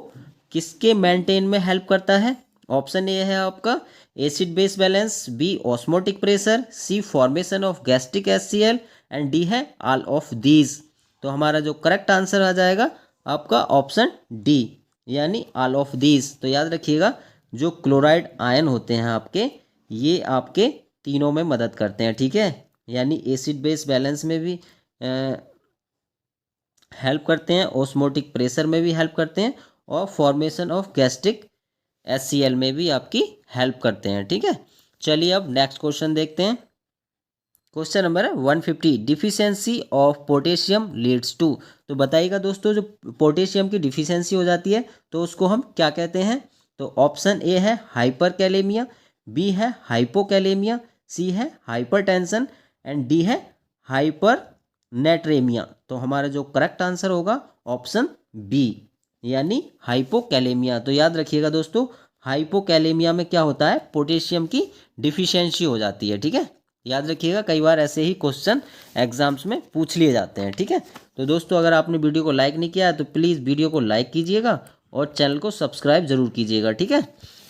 किसके मेंटेन में हेल्प करता है। ऑप्शन ए है आपका acid base balance, B osmotic pressure, C formation of gastric HCl and D है ऑल ऑफ दीज। तो हमारा जो करेक्ट आंसर आ जाएगा आपका ऑप्शन डी, यानी ऑल ऑफ दीज। तो याद रखिएगा जो क्लोराइड आयन होते हैं आपके, ये आपके तीनों में मदद करते हैं। ठीक है, यानी एसिड बेस बैलेंस में भी हेल्प करते हैं, ऑस्मोटिक प्रेशर में भी हेल्प करते हैं, और फॉर्मेशन ऑफ गैस्ट्रिक HCl में भी आपकी हेल्प करते हैं। ठीक है, चलिए अब नेक्स्ट क्वेश्चन देखते हैं। क्वेश्चन नंबर है 150। Deficiency of potassium leads to. तो बताइएगा दोस्तों जो पोटेशियम की डिफिशियंसी हो जाती है तो उसको हम क्या कहते हैं। तो ऑप्शन ए है हाइपर कैलेमिया, बी है हाइपोकैलेमिया, सी है हाइपरटेंशन एंड डी है हाइपर नेट्रेमिया। तो हमारा जो करेक्ट आंसर होगा ऑप्शन बी, यानी हाइपोकैलेमिया। तो याद रखिएगा दोस्तों हाइपोकैलेमिया में क्या होता है, पोटेशियम की डिफिशियंसी हो जाती है। ठीक है, याद रखिएगा कई बार ऐसे ही क्वेश्चन एग्जाम्स में पूछ लिए जाते हैं। ठीक है, तो दोस्तों अगर आपने वीडियो को लाइक नहीं किया है तो प्लीज़ वीडियो को लाइक कीजिएगा और चैनल को सब्सक्राइब जरूर कीजिएगा। ठीक है,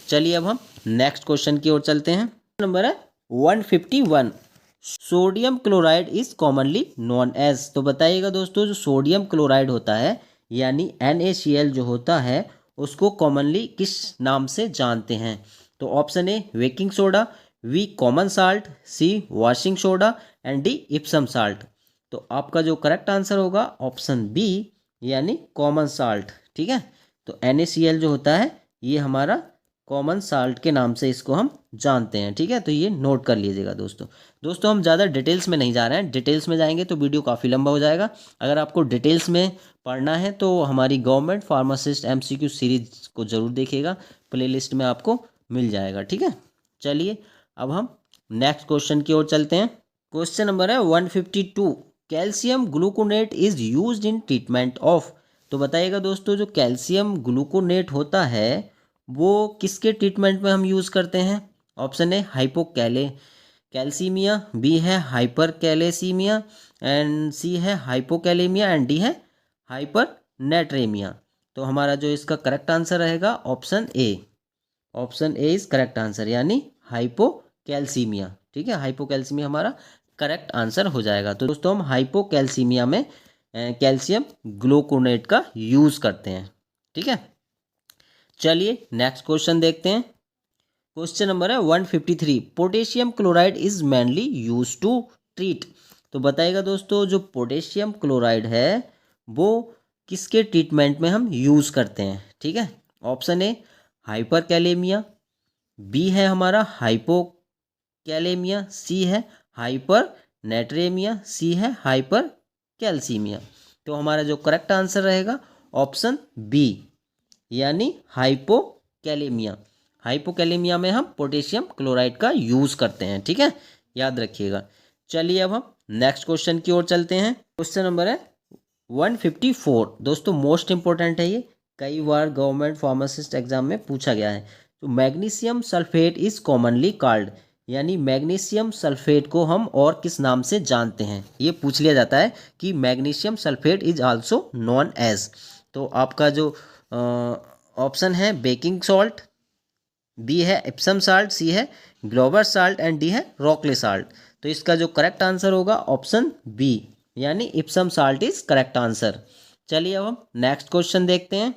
चलिए अब हम नेक्स्ट क्वेश्चन की ओर चलते हैं। नंबर है 151। Sodium chloride is commonly known as. तो बताइएगा दोस्तों जो सोडियम क्लोराइड होता है यानी NaCl जो होता है उसको कॉमनली किस नाम से जानते हैं। तो option A baking soda, B common salt, C washing soda and D Epsom salt. तो आपका जो करेक्ट आंसर होगा ऑप्शन बी, यानी कॉमन साल्ट। ठीक है, तो NaCl जो होता है ये हमारा कॉमन साल्ट के नाम से इसको हम जानते हैं। ठीक है, तो ये नोट कर लीजिएगा दोस्तों हम ज़्यादा डिटेल्स में नहीं जा रहे हैं, डिटेल्स में जाएंगे तो वीडियो काफ़ी लंबा हो जाएगा। अगर आपको डिटेल्स में पढ़ना है तो हमारी गवर्नमेंट फार्मासिस्ट MCQ सीरीज को ज़रूर देखिएगा, प्लेलिस्ट में आपको मिल जाएगा। ठीक है, चलिए अब हम नेक्स्ट क्वेश्चन की ओर चलते हैं। क्वेश्चन नंबर है 152। Calcium gluconate is used in treatment of. तो बताइएगा दोस्तों जो कैल्शियम ग्लूकोनेट होता है वो किसके ट्रीटमेंट में हम यूज़ करते हैं। ऑप्शन ए कैल्सीमिया, बी है हाइपर कैलेसीमिया एंड सी है हाइपोकैलेमिया एंड डी है हाइपर नेट्रेमिया। तो हमारा जो इसका करेक्ट आंसर रहेगा option A. Option A is correct answer, यानी हाइपोकैल्सीमिया। ठीक है, हाइपोकैल्सीमिया हमारा करेक्ट आंसर हो जाएगा। तो दोस्तों हम हाइपोकैल्सीमिया में कैल्शियम ग्लूकोनेट का यूज़ करते हैं। ठीक है, चलिए नेक्स्ट क्वेश्चन देखते हैं। क्वेश्चन नंबर है 153। Potassium chloride is mainly use to treat. तो बताइएगा दोस्तों जो पोटेशियम क्लोराइड है वो किसके ट्रीटमेंट में हम यूज़ करते हैं। ठीक है, option A hyperkalaemia, B है हमारा हाइपोकैलेमिया, सी है हाइपर नेट्रेमिया, सी है हाइपर कैल्सीमिया। तो हमारा जो करेक्ट आंसर रहेगा ऑप्शन बी, यानी हाइपोकैलेमिया। हाइपोकैलेमिया में हम पोटेशियम क्लोराइड का यूज़ करते हैं। ठीक है, याद रखिएगा। चलिए अब हम नेक्स्ट क्वेश्चन की ओर चलते हैं। क्वेश्चन नंबर है 154। दोस्तों मोस्ट इंपॉर्टेंट है ये, कई बार गवर्नमेंट फार्मासिस्ट एग्जाम में पूछा गया है। तो magnesium sulphate is commonly called, यानी मैग्नीशियम सल्फेट को हम और किस नाम से जानते हैं, ये पूछ लिया जाता है कि magnesium sulphate is also known as. तो आपका जो ऑप्शन है बेकिंग सॉल्ट, बी है इप्सम साल्ट, सी है ग्लोबर साल्ट एंड डी है रॉकले साल्ट। तो इसका जो करेक्ट आंसर होगा ऑप्शन बी, यानी Epson salt is correct answer. चलिए अब हम नेक्स्ट क्वेश्चन देखते हैं।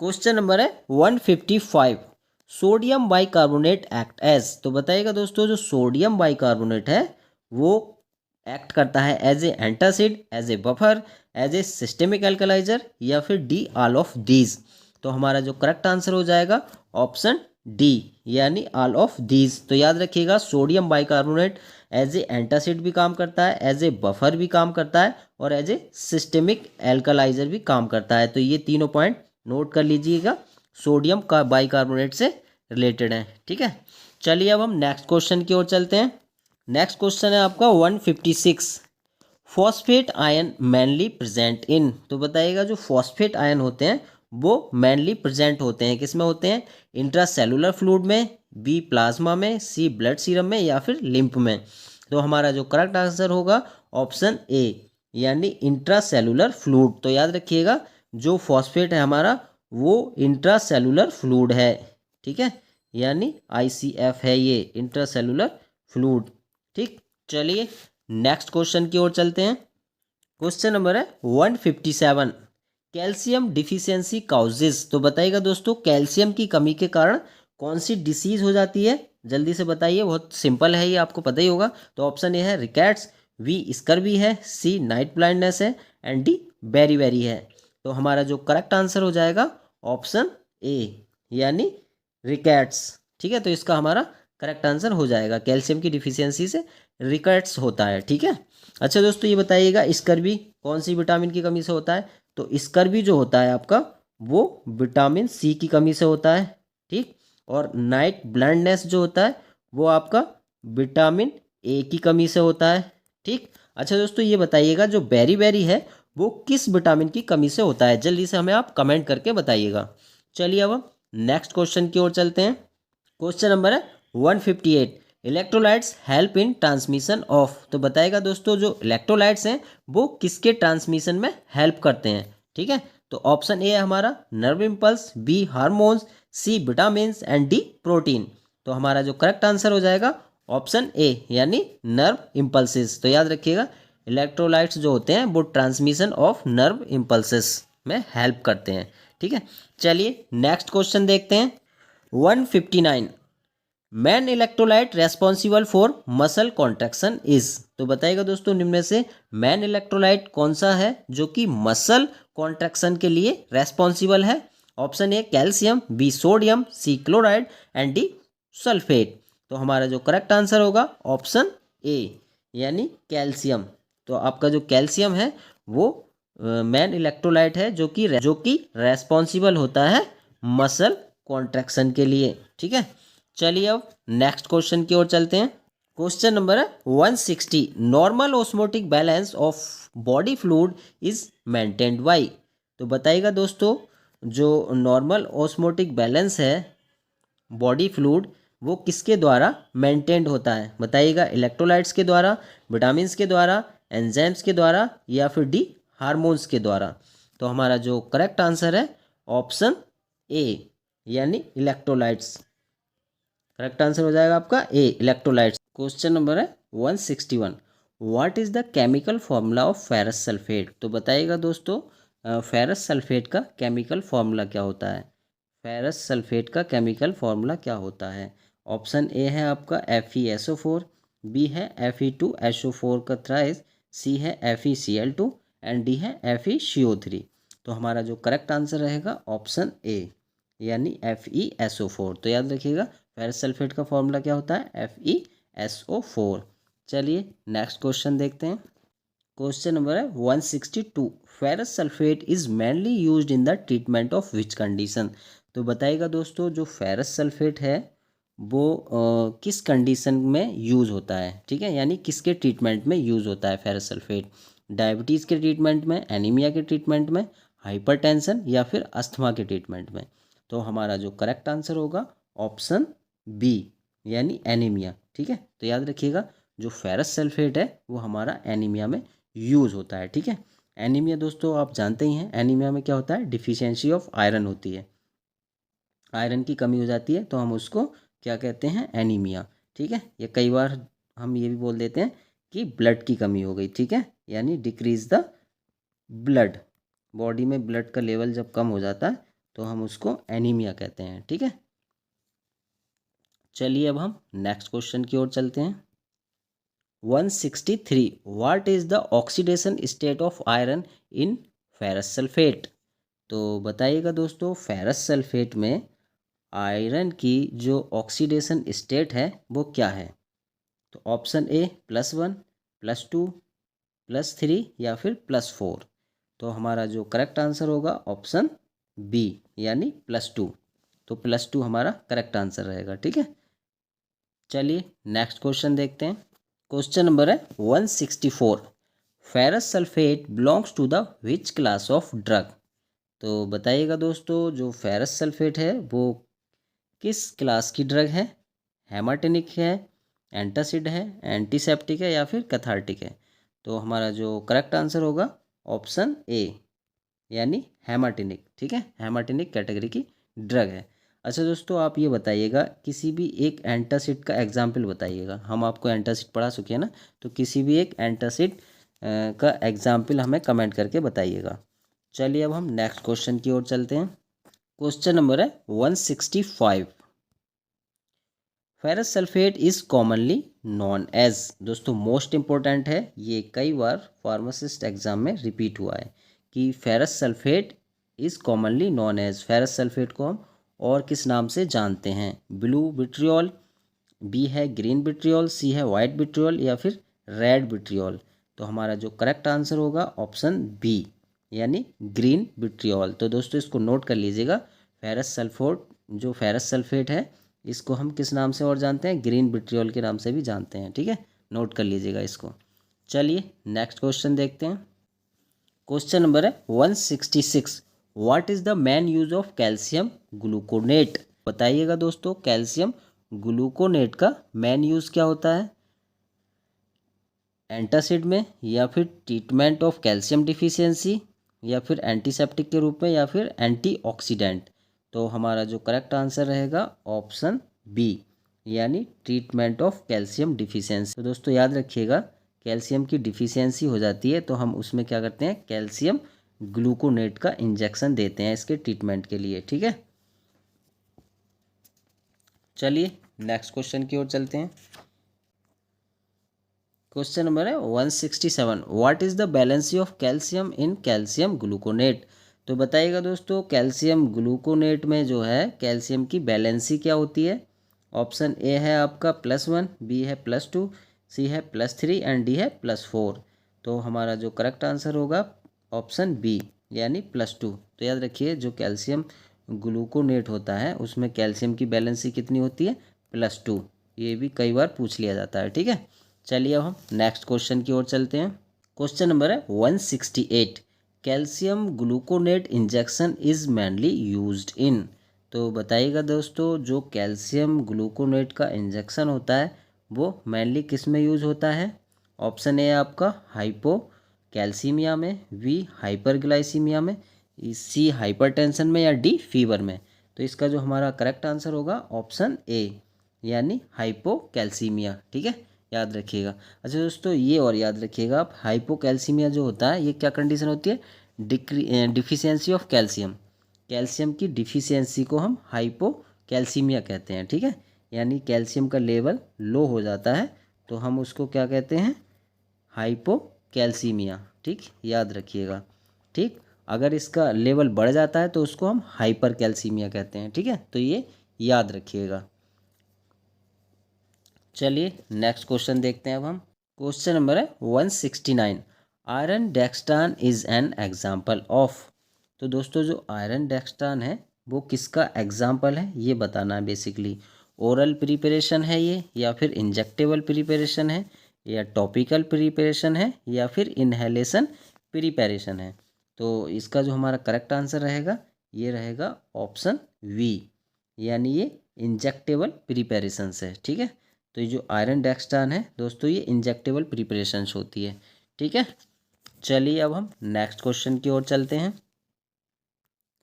क्वेश्चन नंबर है 155। Sodium bicarbonate act as. तो बताइएगा दोस्तों जो सोडियम बाइकार्बोनेट है वो एक्ट करता है as a antacid, as a buffer, as a systemic alkalizer या फिर डी ऑल ऑफ दीज। तो हमारा जो करेक्ट आंसर हो जाएगा ऑप्शन डी, यानी ऑल ऑफ दीज। तो याद रखिएगा sodium bicarbonate as a antacid भी काम करता है, एज ए बफर भी काम करता है और एज ए सिस्टेमिक एल्कलाइजर भी काम करता है। तो ये तीनों पॉइंट नोट कर लीजिएगा, सोडियम का बाइकार्बोनेट से रिलेटेड है। ठीक है, चलिए अब हम नेक्स्ट क्वेश्चन की ओर चलते हैं। नेक्स्ट क्वेश्चन है आपका 156। Phosphate ion mainly present in. तो बताइएगा जो फॉस्फेट आयन होते हैं वो मेनली प्रेजेंट होते हैं, किस में होते हैं, इंट्रासेलुलर फ्लूइड में, बी प्लाज्मा में, सी ब्लड सीरम में या फिर लिम्फ में। तो हमारा जो करेक्ट आंसर होगा ऑप्शन ए यानी इंट्रासेलुलर फ्लूइड। तो याद रखिएगा जो फॉस्फेट है हमारा वो इंट्रासेलुलर फ्लूइड है, ठीक है, यानी ICF है ये इंट्रासेलुलर फ्लूइड। ठीक, चलिए नेक्स्ट क्वेश्चन की ओर चलते हैं। क्वेश्चन नंबर है 157, कैल्शियम डिफिशियंसी काउजेस। तो बताइएगा दोस्तों कैल्शियम की कमी के कारण कौन सी डिसीज हो जाती है, जल्दी से बताइए, बहुत सिंपल है ये, आपको पता ही होगा। तो ऑप्शन ए है रिकेट्स, बी स्कर्वी है, सी नाइट ब्लाइंडनेस है एंड डी बेरी है। तो हमारा जो करेक्ट आंसर हो जाएगा ऑप्शन ए यानी रिकेट्स। ठीक है, तो इसका हमारा करेक्ट आंसर हो जाएगा, कैल्शियम की डिफिशियंसी से रिकेट्स होता है। ठीक है, अच्छा दोस्तों ये बताइएगा स्कर्वी कौन सी विटामिन की कमी से होता है। तो स्कर्वी जो होता है आपका वो विटामिन सी की कमी से होता है। ठीक, और नाइट ब्लाइंडनेस जो होता है वो आपका विटामिन ए की कमी से होता है। ठीक, अच्छा दोस्तों ये बताइएगा जो बेरी है वो किस विटामिन की कमी से होता है, जल्दी से हमें आप कमेंट करके बताइएगा। चलिए अब हम नेक्स्ट क्वेश्चन की ओर चलते हैं। क्वेश्चन नंबर है 158, electrolytes help in transmission of. तो बताएगा दोस्तों जो इलेक्ट्रोलाइट्स हैं वो किसके ट्रांसमिशन में हेल्प करते हैं। ठीक है, तो ऑप्शन ए है हमारा nerve impulse, B hormones, C vitamin and D protein. तो हमारा जो करेक्ट आंसर हो जाएगा ऑप्शन ए यानी नर्व इम्पल्सिस। तो याद रखिएगा इलेक्ट्रोलाइट्स जो होते हैं वो ट्रांसमिशन ऑफ नर्व इम्पल्सिस में हेल्प करते हैं। ठीक है, चलिए नेक्स्ट क्वेश्चन देखते हैं। 159, man electrolyte responsible for muscle contraction is. तो बताइएगा दोस्तों निम्न में से मैन इलेक्ट्रोलाइट कौन सा है जो कि मसल कॉन्ट्रैक्शन के लिए रेस्पॉन्सिबल है। Option A calcium, B sodium, C chloride and D sulphate. तो हमारा जो करेक्ट आंसर होगा ऑप्शन ए यानी कैल्शियम। तो आपका जो कैल्शियम है वो मैन इलेक्ट्रोलाइट है जो कि रेस्पॉन्सिबल होता है मसल कॉन्ट्रैक्शन के लिए। ठीक है, चलिए अब नेक्स्ट क्वेश्चन की ओर चलते हैं। क्वेश्चन नंबर है 160, normal osmotic balance of body fluid is maintained by. तो बताइएगा दोस्तों जो नॉर्मल ऑस्मोटिक बैलेंस है बॉडी फ्लूइड वो किसके द्वारा मेंटेन्ड होता है, बताइएगा इलेक्ट्रोलाइट्स के द्वारा, विटामिन्स के द्वारा, एंजाइम्स के द्वारा या फिर डी हार्मोन्स के द्वारा। तो हमारा जो करेक्ट आंसर है ऑप्शन ए यानी इलेक्ट्रोलाइट्स। करेक्ट आंसर हो जाएगा आपका ए इलेक्ट्रोलाइट्स। क्वेश्चन नंबर है 161, what is the chemical formula of ferrous sulphate. तो बताइएगा दोस्तों फेरस सल्फेट का केमिकल फॉर्मूला क्या होता है। फेरस सल्फेट का केमिकल फॉर्मूला क्या होता है। ऑप्शन ए है आपका FeSO4, बी है Fe2SO4 का थ्राइस, सी है FeCl2 एंड डी है FeCO3। तो हमारा जो करेक्ट आंसर रहेगा ऑप्शन ए यानी FeSO4। तो याद रखिएगा फेरस सल्फेट का फॉर्मूला क्या होता है FeSO4। चलिए नेक्स्ट क्वेश्चन देखते हैं। क्वेश्चन नंबर है 162, ferrous sulphate is mainly used in the treatment of which condition. तो बताइएगा दोस्तों जो फेरस सल्फेट है वो किस कंडीशन में यूज़ होता है। ठीक है, यानी किसके ट्रीटमेंट में यूज़ होता है फेरस सल्फेट, डायबिटीज़ के ट्रीटमेंट में, एनीमिया के ट्रीटमेंट में, हाइपरटेंशन या फिर अस्थमा के ट्रीटमेंट में। तो हमारा जो करेक्ट आंसर होगा ऑप्शन बी यानी एनीमिया। ठीक है, तो याद रखिएगा जो फेरस सल्फेट है वो हमारा एनीमिया में यूज़ होता है। ठीक है, एनीमिया दोस्तों आप जानते ही हैं एनीमिया में क्या होता है, डिफिशियंसी ऑफ आयरन होती है, आयरन की कमी हो जाती है तो हम उसको क्या कहते हैं एनीमिया। ठीक है, या कई बार हम ये भी बोल देते हैं कि ब्लड की कमी हो गई। ठीक है, यानी डिक्रीज द ब्लड, बॉडी में ब्लड का लेवल जब कम हो जाता है तो हम उसको एनीमिया कहते हैं। ठीक है, चलिए अब हम नेक्स्ट क्वेश्चन की ओर चलते हैं। 163, what is the oxidation state of iron in ferrous sulphate. तो बताइएगा दोस्तों फेरस सल्फेट में आयरन की जो ऑक्सीडेशन स्टेट है वो क्या है। तो ऑप्शन ए +1, +2, +3 या फिर +4। तो हमारा जो करेक्ट आंसर होगा ऑप्शन बी यानी +2। तो +2 हमारा करेक्ट आंसर रहेगा। ठीक है, चलिए नेक्स्ट क्वेश्चन देखते हैं। क्वेश्चन नंबर है 164, ferrous sulphate belongs to the which class of drug. तो बताइएगा दोस्तों जो फेरस सल्फेट है वो किस क्लास की ड्रग है, हेमाटेनिक है, एंटासिड है, एंटीसेप्टिक है या फिर कैथार्टिक है। तो हमारा जो करेक्ट आंसर होगा ऑप्शन ए यानी हेमाटिनिक। ठीक है, हेमाटिनिक कैटेगरी की ड्रग है। अच्छा दोस्तों आप ये बताइएगा किसी भी एक एंटासिड का एग्जाम्पल बताइएगा। हम आपको एंटासिड पढ़ा चुके हैं ना, तो किसी भी एक एंटासिड का एग्जाम्पल हमें कमेंट करके बताइएगा। चलिए अब हम नेक्स्ट क्वेश्चन की ओर चलते हैं। क्वेश्चन नंबर है 165। Ferrous sulphate is commonly known as. दोस्तों मोस्ट इंपॉर्टेंट है, ये कई बार फार्मासिस्ट एग्जाम में रिपीट हुआ है कि ferrous sulphate is commonly known as. Ferrous sulphate को हम और किस नाम से जानते हैं? ब्लू विट्रियोल, बी है ग्रीन विट्रियोल, सी है वाइट विट्रियोल या फिर रेड विट्रियोल। तो हमारा जो करेक्ट आंसर होगा ऑप्शन बी यानी ग्रीन विट्रियोल। तो दोस्तों इसको नोट कर लीजिएगा। फेरस सल्फेट जो फेरस सल्फेट है इसको हम किस नाम से और जानते हैं? ग्रीन विट्रियोल के नाम से भी जानते हैं। ठीक है, नोट कर लीजिएगा इसको। चलिए नेक्स्ट क्वेश्चन देखते हैं। क्वेश्चन नंबर है 166। What is the main use of calcium gluconate? बताइएगा दोस्तों कैल्शियम ग्लूकोनेट का मेन यूज क्या होता है? एंटासिड में, या फिर ट्रीटमेंट ऑफ कैल्शियम डिफिशियंसी, या फिर एंटीसेप्टिक के रूप में, या फिर एंटीऑक्सीडेंट। तो हमारा जो करेक्ट आंसर रहेगा ऑप्शन बी यानी ट्रीटमेंट ऑफ कैल्शियम डिफिशियंसी। तो दोस्तों याद रखिएगा कैल्शियम की डिफिशियंसी हो जाती है तो हम उसमें क्या करते हैं? कैल्शियम ग्लूकोनेट का इंजेक्शन देते हैं इसके ट्रीटमेंट के लिए। ठीक है, चलिए नेक्स्ट क्वेश्चन की ओर चलते हैं। क्वेश्चन नंबर है 167। What is the valency of calcium in calcium gluconate? तो बताइएगा दोस्तों कैल्शियम ग्लूकोनेट में जो है कैल्शियम की वैलेंसी क्या होती है? ऑप्शन ए है आपका +1, बी है +2, सी है +3 एंड डी है +4। तो हमारा जो करेक्ट आंसर होगा ऑप्शन बी यानी +2। तो याद रखिए जो कैल्शियम ग्लूकोनेट होता है उसमें कैल्शियम की वैलेंसी कितनी होती है? +2। ये भी कई बार पूछ लिया जाता है। ठीक है, चलिए अब हम नेक्स्ट क्वेश्चन की ओर चलते हैं। क्वेश्चन नंबर है 168। Calcium gluconate injection is mainly used in. तो बताइएगा दोस्तों जो कैल्शियम ग्लूकोनेट का इंजेक्शन होता है वो मेनली किस में यूज होता है? ऑप्शन ए आपका हाइपो कैल्सीमिया में, बी हाइपरग्लाइसीमिया में, सी हाइपरटेंशन में या डी फीवर में। तो इसका जो हमारा करेक्ट आंसर होगा ऑप्शन ए यानी हाइपोकैल्सीमिया। ठीक है, याद रखिएगा। अच्छा दोस्तों ये और याद रखिएगा आप हाइपोकैल्सीमिया जो होता है ये क्या कंडीशन होती है? Deficiency of calcium. कैल्शियम की डिफिशियंसी को हम हाइपोकैल्सीमिया कहते हैं। ठीक है, यानी कैल्शियम का लेवल लो हो जाता है तो हम उसको क्या कहते हैं? हाइपोकैल्सीमिया। ठीक, याद रखिएगा। ठीक, अगर इसका लेवल बढ़ जाता है तो उसको हम हाइपरकैल्सीमिया कहते हैं। ठीक है, तो ये याद रखिएगा। चलिए नेक्स्ट क्वेश्चन देखते हैं अब हम। क्वेश्चन नंबर है 169। Iron dextran is an example of. तो दोस्तों जो आयरन डेक्सट्रान है वो किसका एग्जाम्पल है ये बताना है बेसिकली। ओरल प्रिपरेशन है ये, या फिर इंजेक्टेबल प्रिपरेशन है, या टॉपिकल प्रिपरेशन है, या फिर इनहेलेशन प्रिपरेशन है। तो इसका जो हमारा करेक्ट आंसर रहेगा ये रहेगा ऑप्शन वी यानी ये इंजेक्टेबल प्रिपरेशन है। ठीक है, तो ये जो आयरन डेक्सट्रान है दोस्तों ये इंजेक्टेबल प्रिपरेशंस होती है। ठीक है, चलिए अब हम नेक्स्ट क्वेश्चन की ओर चलते हैं।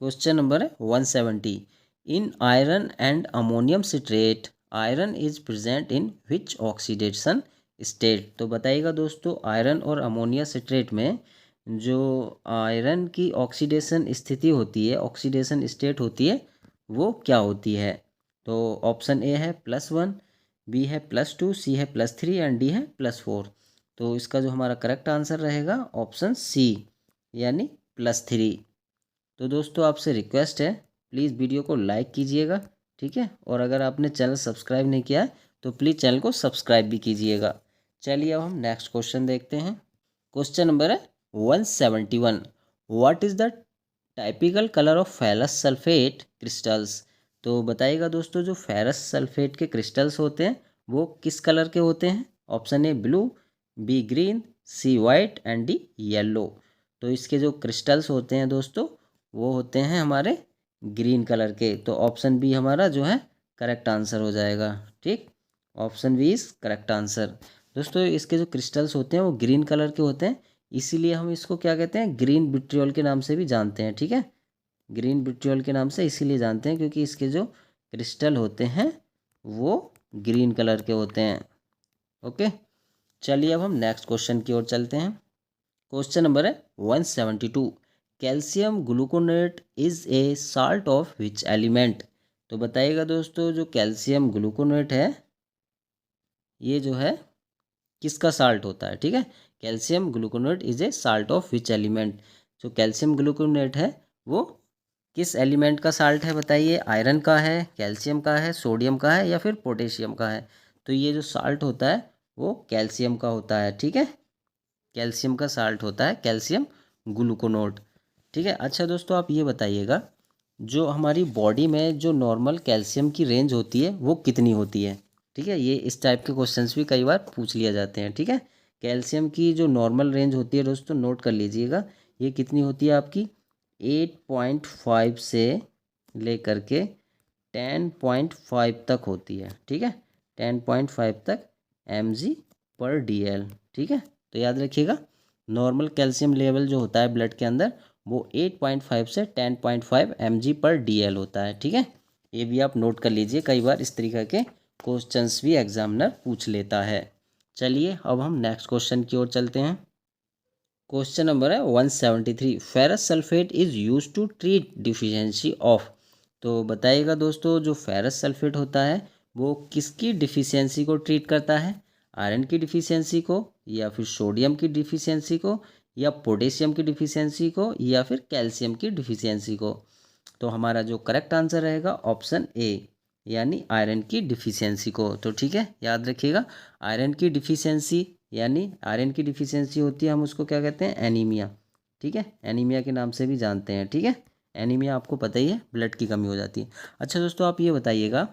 क्वेश्चन नंबर है 170। इन iron and ammonium citrate iron is present in which oxidation state? तो बताइएगा दोस्तों आयरन और अमोनिया सिट्रेट में जो आयरन की ऑक्सीडेशन स्थिति होती है, ऑक्सीडेशन स्टेट होती है, वो क्या होती है? तो ऑप्शन ए है +1, बी है +2, सी है +3 एंड डी है +4। तो इसका जो हमारा करेक्ट आंसर रहेगा ऑप्शन सी यानी +3। तो दोस्तों आपसे रिक्वेस्ट है प्लीज़ वीडियो को लाइक कीजिएगा। ठीक है, और अगर आपने चैनल सब्सक्राइब नहीं किया है तो प्लीज़ चैनल को सब्सक्राइब भी कीजिएगा। चलिए अब हम नेक्स्ट क्वेश्चन देखते हैं। क्वेश्चन नंबर है 171। What is the typical colour of ferrous sulphate crystals? तो बताइएगा दोस्तों जो फेरस सल्फेट के क्रिस्टल्स होते हैं वो किस कलर के होते हैं? Option A blue, B green, C white and D yellow. तो इसके जो क्रिस्टल्स होते हैं दोस्तों वो होते हैं हमारे ग्रीन कलर के। तो ऑप्शन बी हमारा जो है करेक्ट आंसर हो जाएगा। ठीक, option B is correct answer. दोस्तों इसके जो क्रिस्टल्स होते हैं वो ग्रीन कलर के होते हैं, इसीलिए हम इसको क्या कहते हैं, ग्रीन विट्रियोल के नाम से भी जानते हैं। ठीक है, ग्रीन विट्रियोल के नाम से इसीलिए जानते हैं क्योंकि इसके जो क्रिस्टल होते हैं वो ग्रीन कलर के होते हैं। ओके, चलिए अब हम नेक्स्ट क्वेश्चन की ओर चलते हैं। क्वेश्चन नंबर है 172। Calcium gluconate is a salt of which element. तो बताइएगा दोस्तों, जो कैल्शियम ग्लूकोनेट है ये जो है किसका साल्ट होता है। ठीक है, calcium gluconate is a salt of which element. जो कैल्शियम ग्लूकोनेट है वो किस एलिमेंट का साल्ट है बताइए। आयरन का है, कैल्शियम का है, सोडियम का है या फिर पोटेशियम का है। तो ये जो साल्ट होता है वो कैल्शियम का होता है। ठीक है, कैल्शियम का साल्ट होता है कैल्शियम ग्लूकोनेट। ठीक है, अच्छा दोस्तों आप ये बताइएगा, जो हमारी बॉडी में जो नॉर्मल कैल्शियम की रेंज होती है वो कितनी होती है। ठीक है, ये इस टाइप के क्वेश्चंस भी कई बार पूछ लिया जाते हैं। ठीक है, कैल्शियम की जो नॉर्मल रेंज होती है दोस्तों नोट कर लीजिएगा, ये कितनी होती है आपकी 8.5 से लेकर के 10.5 तक होती है। ठीक है, 10.5 तक mg/dl। ठीक है, तो याद रखिएगा नॉर्मल कैल्शियम लेवल जो होता है ब्लड के अंदर वो 8.5 से 10.5 mg/dl होता है। ठीक है, ये भी आप नोट कर लीजिए, कई बार इस तरीके के क्वेश्चंस भी एग्जामिनर पूछ लेता है। चलिए अब हम नेक्स्ट क्वेश्चन की ओर चलते हैं। क्वेश्चन नंबर है 173। Ferrous sulphate is use to treat deficiency of. तो बताइएगा दोस्तों, जो फेरस सल्फेट होता है वो किसकी डिफिशियंसी को ट्रीट करता है। आयरन की डिफिशियंसी को, या फिर सोडियम की डिफिशियंसी को, या पोटेशियम की डिफिशियंसी को, या फिर कैल्शियम की डिफिशियंसी को। तो हमारा जो करेक्ट आंसर रहेगा ऑप्शन ए, यानी आयरन की डिफिशियंसी को। तो ठीक है, याद रखिएगा आयरन की डिफिशियंसी, यानी आयरन की डिफिशियंसी होती है, हम उसको क्या कहते हैं, एनीमिया। ठीक है, एनीमिया के नाम से भी जानते हैं। ठीक है, एनीमिया आपको पता ही है, ब्लड की कमी हो जाती है। अच्छा दोस्तों आप ये बताइएगा,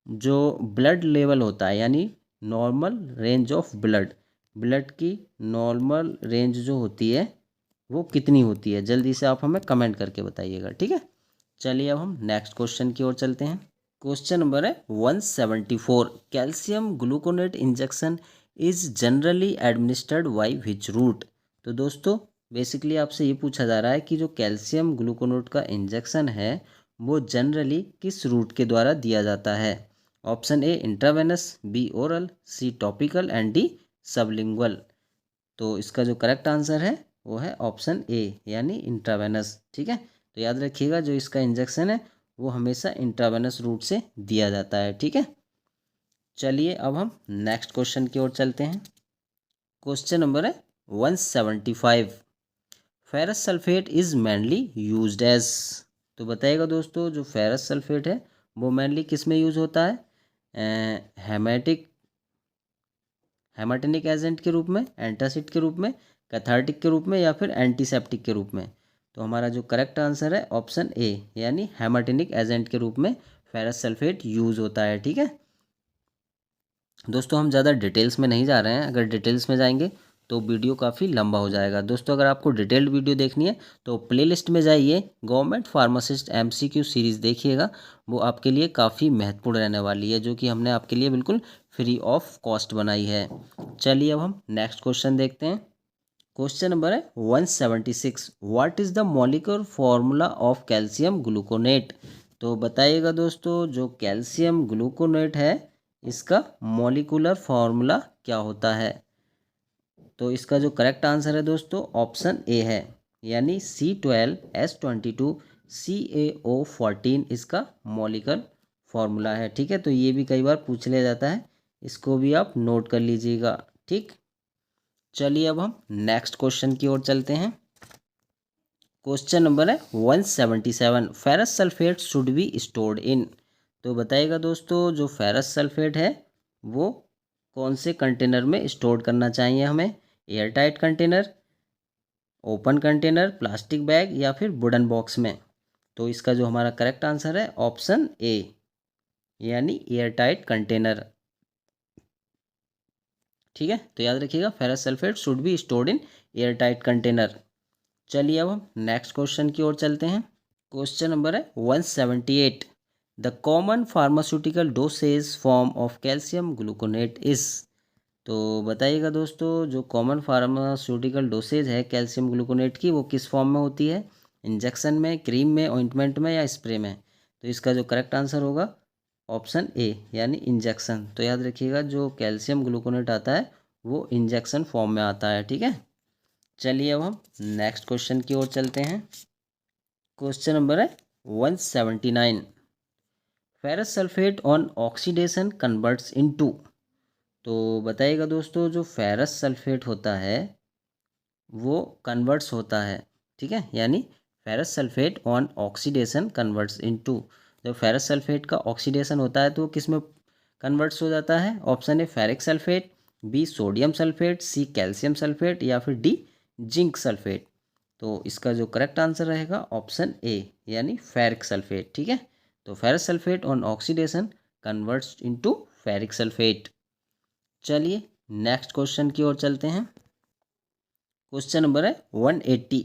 जो ब्लड लेवल होता है यानी normal range of blood, blood की नॉर्मल रेंज जो होती है वो कितनी होती है, जल्दी से आप हमें कमेंट करके बताइएगा। ठीक है, चलिए अब हम नेक्स्ट क्वेश्चन की ओर चलते हैं। क्वेश्चन नंबर है 174। Calcium gluconate injection is generally administered by which route. तो दोस्तों बेसिकली आपसे ये पूछा जा रहा है कि जो कैल्शियम ग्लूकोनेट का इंजेक्शन है वो जनरली किस रूट के द्वारा दिया जाता है। Option A intravenous, B oral, C topical and D sublingual. तो इसका जो करेक्ट आंसर है वो है ऑप्शन ए, यानी इंट्रावेनस। ठीक है, तो याद रखिएगा जो इसका इंजेक्शन है वो हमेशा इंट्रावेनस रूट से दिया जाता है। ठीक है, चलिए अब हम नेक्स्ट क्वेश्चन की ओर चलते हैं। क्वेश्चन नंबर है 175। Ferrous sulphate is mainly used as. तो बताइएगा दोस्तों, जो फेरस सल्फेट है वो मेनली किस में यूज होता है, हेमाटिनिक एजेंट के रूप में, एंटासिड के रूप में, कैथार्टिक के रूप में, या फिर एंटीसेप्टिक के रूप में। तो हमारा जो करेक्ट आंसर है ऑप्शन ए, यानी हेमाटिनिक एजेंट के रूप में फेरस सल्फेट यूज होता है। ठीक है दोस्तों, हम ज़्यादा डिटेल्स में नहीं जा रहे हैं, अगर डिटेल्स में जाएंगे तो वीडियो काफ़ी लंबा हो जाएगा। दोस्तों अगर आपको डिटेल्ड वीडियो देखनी है तो प्लेलिस्ट में जाइए, गवर्नमेंट फार्मासिस्ट एमसीक्यू सीरीज़ देखिएगा, वो आपके लिए काफ़ी महत्वपूर्ण रहने वाली है, जो कि हमने आपके लिए बिल्कुल फ्री ऑफ कॉस्ट बनाई है। चलिए अब हम नेक्स्ट क्वेश्चन देखते हैं। क्वेश्चन नंबर है 176। What is the molecular formula of calcium gluconate. तो बताइएगा दोस्तों, जो कैल्शियम ग्लूकोनेट है इसका मॉलिक्यूलर फॉर्मूला क्या होता है। तो इसका जो करेक्ट आंसर है दोस्तों ऑप्शन ए है, यानी C12H22CaO14 इसका मॉलिक्यूलर फॉर्मूला है। ठीक है, तो ये भी कई बार पूछ लिया जाता है, इसको भी आप नोट कर लीजिएगा। ठीक, चलिए अब हम नेक्स्ट क्वेश्चन की ओर चलते हैं। क्वेश्चन नंबर है 177। Ferrous sulphate should be stored in. तो बताइएगा दोस्तों, जो फेरस सल्फेट है वो कौन से कंटेनर में स्टोर करना चाहिए हमें। Air tight container, open container, plastic bag, या फिर वुडन बॉक्स में। तो इसका जो हमारा करेक्ट आंसर है ऑप्शन ए, यानी एयर टाइट कंटेनर। ठीक है, तो याद रखिएगा ferrous sulphate should be stored in air tight container. चलिए अब हम नेक्स्ट क्वेश्चन की ओर चलते हैं। क्वेश्चन नंबर है 178। The common pharmaceutical dosage form of calcium gluconate is. तो बताइएगा दोस्तों, जो कॉमन फार्मास्यूटिकल डोसेज है कैल्शियम ग्लूकोनेट की, वो किस फॉर्म में होती है? इंजेक्शन में, क्रीम में, ऑइंटमेंट में या स्प्रे में? तो इसका जो करेक्ट आंसर होगा ऑप्शन ए यानी इंजेक्शन। तो याद रखिएगा, जो कैल्शियम ग्लूकोनेट आता है वो इंजेक्शन फॉर्म में आता है। ठीक है, चलिए अब हम नेक्स्ट क्वेश्चन की ओर चलते हैं। क्वेश्चन नंबर है 179। Ferrous sulphate on oxidation converts into. तो बताइएगा दोस्तों, जो फेरस सल्फेट होता है वो कन्वर्ट्स होता है, ठीक है, यानी ferrous sulphate on oxidation converts into. जब फेरस सल्फेट का ऑक्सीडेशन होता है तो किस में कन्वर्ट्स हो जाता है? Option A ferric sulphate, B sodium sulphate, C calcium sulphate या फिर डी जिंक सल्फेट। तो इसका जो करेक्ट आंसर रहेगा ऑप्शन ए यानी फेरिक सल्फेट। ठीक है, तो ferrous sulphate on oxidation converts into ferric sulphate. चलिए नेक्स्ट क्वेश्चन की ओर चलते हैं। क्वेश्चन नंबर है 180।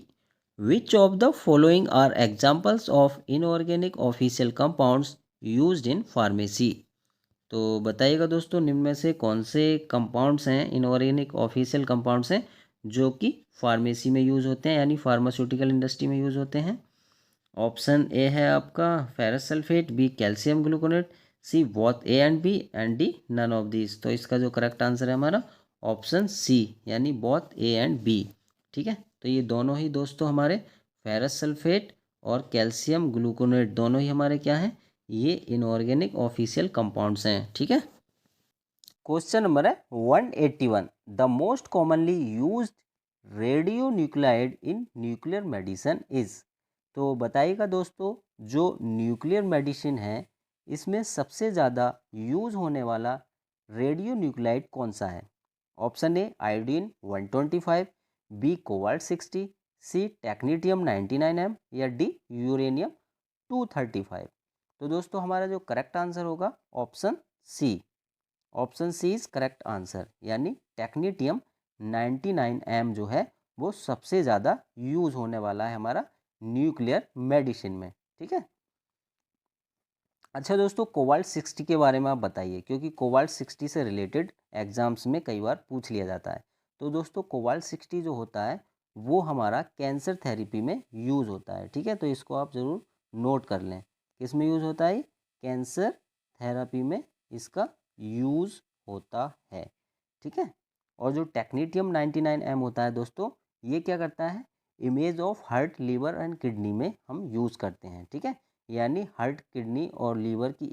Which of the following are examples of inorganic official compounds used in pharmacy. तो बताइएगा दोस्तों, निम्न में से कौन से कंपाउंड्स हैं, इनऑर्गेनिक ऑफिशियल कंपाउंड्स हैं जो कि फार्मेसी में यूज़ होते हैं, यानी फार्मास्यूटिकल इंडस्ट्री में यूज़ होते हैं। ऑप्शन ए है आपका ferrous sulphate, B calcium gluconate, C both A and B and D none of this. तो इसका जो करेक्ट आंसर है हमारा ऑप्शन सी यानी बोथ ए एंड बी। ठीक है, तो ये दोनों ही दोस्तों हमारे फेरस सल्फेट और कैल्शियम ग्लूकोनेट दोनों ही हमारे क्या हैं? ये इनऑर्गेनिक ऑफिशियल कंपाउंड्स हैं। ठीक है, क्वेश्चन नंबर है 181। The most commonly used radio nuclide in nuclear medicine is. तो बताइएगा दोस्तों, जो न्यूक्लियर मेडिसिन है इसमें सबसे ज़्यादा यूज़ होने वाला रेडियो न्यूक्लाइड कौन सा है? Option A iodine 125, B cobalt 60, C technetium 99M या डी यूरेनियम 235। तो दोस्तों हमारा जो करेक्ट आंसर होगा option C. Option C is correct answer, यानी टेक्नीटियम 99M जो है वो सबसे ज़्यादा यूज़ होने वाला है हमारा न्यूक्लियर मेडिसिन में। ठीक है, अच्छा दोस्तों, कोबाल्ट 60 के बारे में आप बताइए, क्योंकि कोबाल्ट 60 से रिलेटेड एग्जाम्स में कई बार पूछ लिया जाता है। तो दोस्तों कोबाल्ट 60 जो होता है वो हमारा कैंसर थेरेपी में यूज़ होता है। ठीक है, तो इसको आप ज़रूर नोट कर लें, किस में यूज़ होता है? कैंसर थेरेपी में इसका यूज़ होता है। ठीक है, और जो टेक्नीटियम 99M होता है दोस्तों, ये क्या करता है? Image of heart, liver and kidney में हम यूज़ करते हैं। ठीक है, यानी हार्ट, किडनी और लीवर की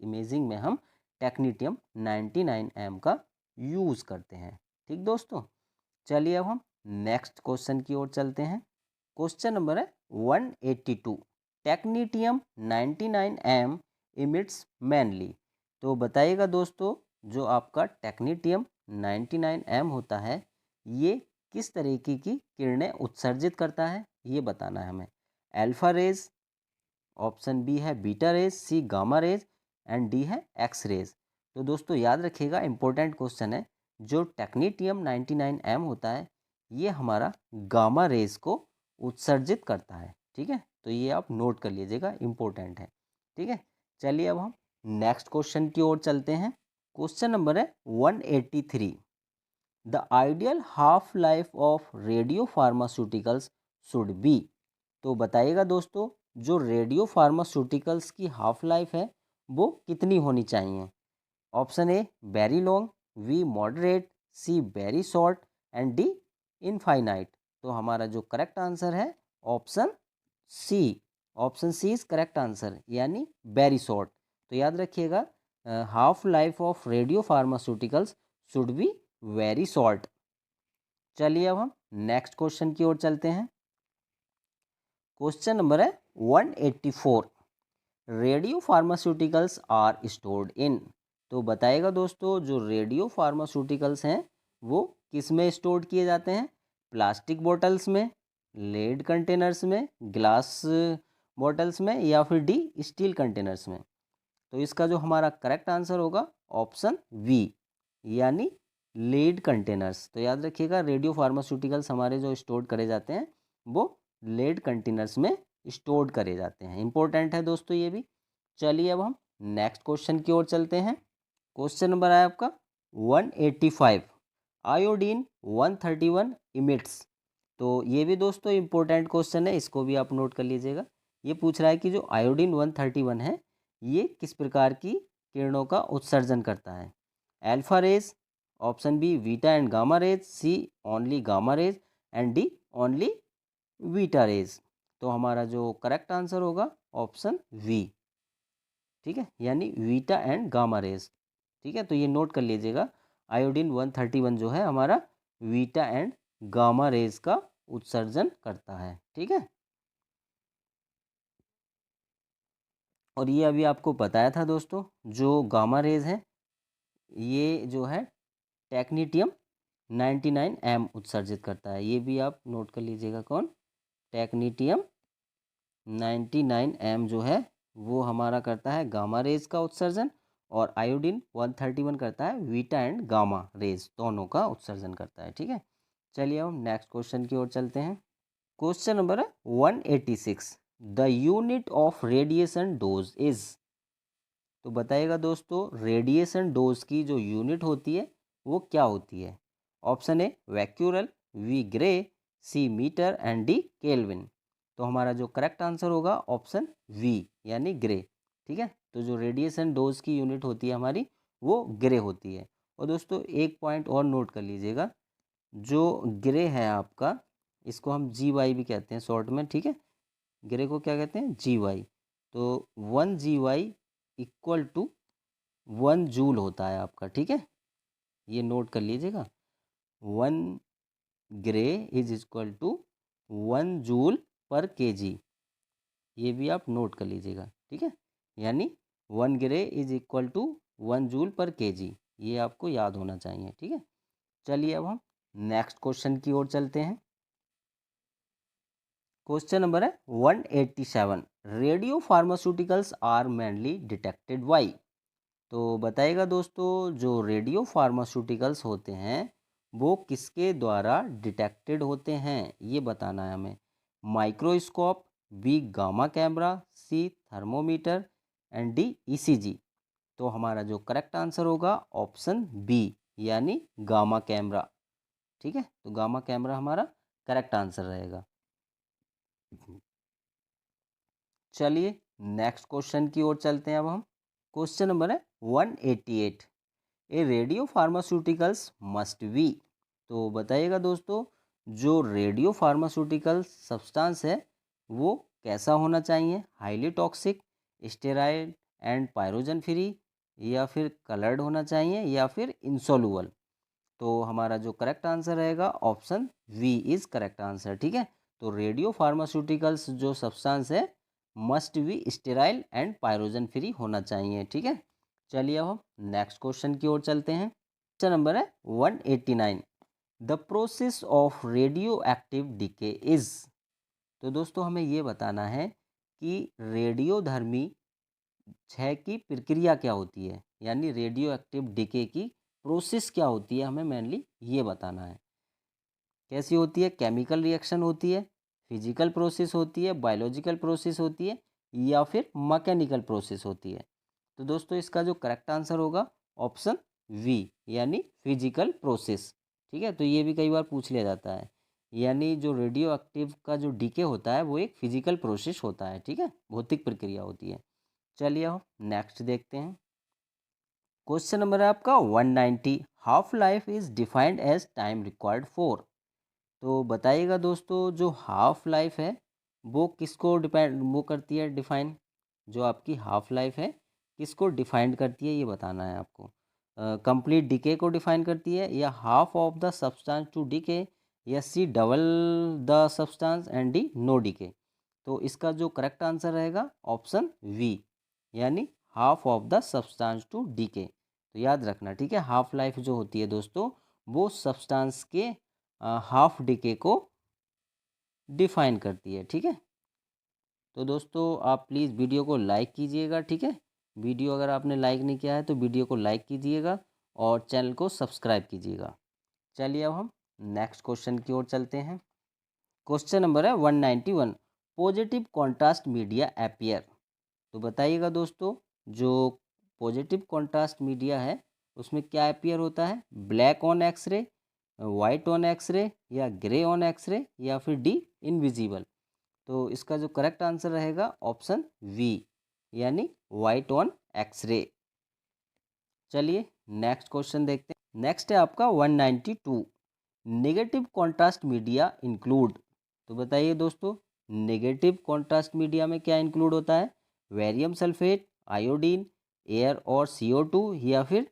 इमेजिंग में हम टेक्नीटियम 99M का यूज़ करते हैं। ठीक दोस्तों, चलिए अब हम नेक्स्ट क्वेश्चन की ओर चलते हैं। क्वेश्चन नंबर है 182। टेक्नीटियम 99M इमिट्स मैनली। तो बताइएगा दोस्तों, जो आपका टेक्नीटियम 99M होता है ये किस तरीके की किरणें उत्सर्जित करता है, ये बताना है हमें। अल्फा रेज, ऑप्शन बी है beta rays, C gamma rays and D है एक्स रेज। तो दोस्तों याद रखिएगा, इंपॉर्टेंट क्वेश्चन है, जो टेक्नीटियम 99M होता है ये हमारा गामा रेज को उत्सर्जित करता है। ठीक है, तो ये आप नोट कर लीजिएगा, इंपॉर्टेंट है। ठीक है, चलिए अब हम नेक्स्ट क्वेश्चन की ओर चलते हैं। क्वेश्चन नंबर है 183। The ideal half life of radio pharmaceuticals should be. तो बताइएगा दोस्तों, जो रेडियो फार्मास्यूटिकल्स की हाफ लाइफ है वो कितनी होनी चाहिए? Option A very long, B moderate, C very short and D infinite. तो हमारा जो करेक्ट आंसर है option C. Option C is correct answer, यानी वेरी शॉर्ट। तो याद रखिएगा, half life of radio pharmaceuticals should be very short. चलिए अब हम नेक्स्ट क्वेश्चन की ओर चलते हैं। क्वेश्चन नंबर है 184। Radio pharmaceuticals are stored in. तो बताइएगा दोस्तों, जो रेडियो फार्मास्यूटिकल्स हैं वो किस में स्टोर किए जाते हैं? प्लास्टिक बॉटल्स में, लेड कंटेनर्स में, ग्लास बॉटल्स में या फिर डी स्टील कंटेनर्स में। तो इसका जो हमारा करेक्ट आंसर होगा ऑप्शन बी यानी लेड कंटेनर्स। तो याद रखिएगा, रेडियो फार्मास्यूटिकल्स हमारे जो स्टोर करे जाते हैं वो लेड कंटेनर्स में स्टोर्ड करे जाते हैं। इंपॉर्टेंट है दोस्तों ये भी। चलिए अब हम नेक्स्ट क्वेश्चन की ओर चलते हैं। क्वेश्चन नंबर है आपका 185, आयोडीन 131 इमिट्स। तो ये भी दोस्तों इंपॉर्टेंट क्वेश्चन है, इसको भी आप नोट कर लीजिएगा। ये पूछ रहा है कि जो आयोडीन 131 है ये किस प्रकार की किरणों का उत्सर्जन करता है। Alpha rays, option B beta and gamma rays, C only gamma rays and D only beta rays. तो हमारा जो करेक्ट आंसर होगा ऑप्शन वी, ठीक है, यानी बीटा एंड गामा रेज। ठीक है, तो ये नोट कर लीजिएगा, आयोडीन 131 जो है हमारा बीटा एंड गामा रेज का उत्सर्जन करता है। ठीक है, और ये अभी आपको बताया था दोस्तों, जो गामा रेज है ये जो है टेक्नीटियम 99m उत्सर्जित करता है। ये भी आप नोट कर लीजिएगा, कौन, टेक्नीटियम 99m जो है वो हमारा करता है गामा रेज का उत्सर्जन, और आयोडीन 131 करता है बीटा एंड गामा रेज दोनों का उत्सर्जन करता है। ठीक है, चलिए हम नेक्स्ट क्वेश्चन की ओर चलते हैं। क्वेश्चन नंबर है 186, the unit of radiation dose is. तो बताइएगा दोस्तों, रेडिएशन डोज की जो यूनिट होती है वो क्या होती है। Option A becquerel, B gray, C metre and D kelvin. तो हमारा जो करेक्ट आंसर होगा ऑप्शन वी, यानी ग्रे। ठीक है, तो जो रेडिएशन डोज की यूनिट होती है हमारी वो ग्रे होती है। और दोस्तों एक पॉइंट और नोट कर लीजिएगा, जो ग्रे है आपका इसको हम जी वाई भी कहते हैं शॉर्ट में। ठीक है, ग्रे को क्या कहते हैं, जी वाई। तो 1 GY इक्वल टू 1 जूल होता है आपका। ठीक है, ये नोट कर लीजिएगा, 1 ग्रे इज इक्वल टू 1 जूल/kg। ये भी आप नोट कर लीजिएगा। ठीक है, यानी 1 ग्रे इज इक्वल टू 1 जूल/kg, ये आपको याद होना चाहिए। ठीक है, चलिए अब हम नेक्स्ट क्वेश्चन की ओर चलते हैं। क्वेश्चन नंबर है 187, radio pharmaceuticals are mainly detected by. तो बताइएगा दोस्तों, जो रेडियो फार्मास्यूटिकल्स होते हैं वो किसके द्वारा डिटेक्टेड होते हैं, ये बताना है हमें। Microscope, B gamma camera, C thermometer and D ECG. तो हमारा जो करेक्ट आंसर होगा ऑप्शन बी, यानी गामा कैमरा। ठीक है, तो गामा कैमरा हमारा करेक्ट आंसर रहेगा। चलिए नेक्स्ट क्वेश्चन की ओर चलते हैं अब हम। क्वेश्चन नंबर है 188, ए रेडियो फार्मास्यूटिकल्स मस्ट बी। तो बताइएगा दोस्तों, जो रेडियो फार्मास्यूटिकल सब्सटेंस है वो कैसा होना चाहिए। Highly toxic, sterile and pyrogen free, या फिर कलर्ड होना चाहिए, या फिर इंसोलुबल। तो हमारा जो करेक्ट आंसर रहेगा option B is correct answer. ठीक है, तो रेडियो फार्मास्यूटिकल्स जो सब्सटेंस है must be sterile and pyrogen free होना चाहिए। ठीक है, चलिए अब हम नेक्स्ट क्वेश्चन की ओर चलते हैं। क्वेश्चन नंबर है 189, the process of radio active decay is. तो दोस्तों हमें ये बताना है कि रेडियोधर्मी क्षय की प्रक्रिया क्या होती है, यानी रेडियो एक्टिव डीके की प्रोसेस क्या होती है, हमें मेनली ये बताना है। कैसी होती है, केमिकल रिएक्शन होती है, फिजिकल प्रोसेस होती है, बायोलॉजिकल प्रोसेस होती है, या फिर मैकेनिकल प्रोसेस होती है। तो दोस्तों इसका जो करेक्ट आंसर होगा ऑप्शन वी, यानी फिजिकल प्रोसेस। ठीक है, तो ये भी कई बार पूछ लिया जाता है, यानी जो रेडियो एक्टिव का जो डीके होता है वो एक फिजिकल प्रोसेस होता है। ठीक है, भौतिक प्रक्रिया होती है। चलिए हम नेक्स्ट देखते हैं। क्वेश्चन नंबर है आपका 190, half life is defined as time required for. तो बताइएगा दोस्तों, जो हाफ लाइफ है वो किसको डिपेंड वो करती है डिफाइन, जो आपकी हाफ लाइफ है किसको डिफाइन करती है ये बताना है आपको। कंप्लीट डिके को डिफाइन करती है, या half of the substance to decay, या C double the substance and D no decay. तो इसका जो करेक्ट आंसर रहेगा ऑप्शन वी, यानी half of the substance to decay. तो याद रखना, ठीक है, हाफ लाइफ जो होती है दोस्तों वो सब्सटेंस के हाफ डिके को डिफाइन करती है। ठीक है, तो दोस्तों आप प्लीज़ वीडियो को लाइक कीजिएगा। ठीक है, वीडियो अगर आपने लाइक नहीं किया है तो वीडियो को लाइक कीजिएगा और चैनल को सब्सक्राइब कीजिएगा। चलिए अब हम नेक्स्ट क्वेश्चन की ओर चलते हैं। क्वेश्चन नंबर है 191, पॉजिटिव कॉन्ट्रास्ट मीडिया अपीयर। तो बताइएगा दोस्तों, जो पॉजिटिव कॉन्ट्रास्ट मीडिया है उसमें क्या अपीयर होता है? Black on X ray, white on X ray, या ग्रे ऑन एक्सरे, या फिर डी इनविजिबल। तो इसका जो करेक्ट आंसर रहेगा ऑप्शन वी, यानी वाइट ऑन एक्सरे। चलिए नेक्स्ट क्वेश्चन देखते हैं। नेक्स्ट है आपका 192, नेगेटिव कॉन्ट्रास्ट मीडिया इंक्लूड। तो बताइए दोस्तों, नेगेटिव कॉन्ट्रास्ट मीडिया में क्या इंक्लूड होता है? वेरियम सल्फेट, आयोडीन, एयर और CO2, या फिर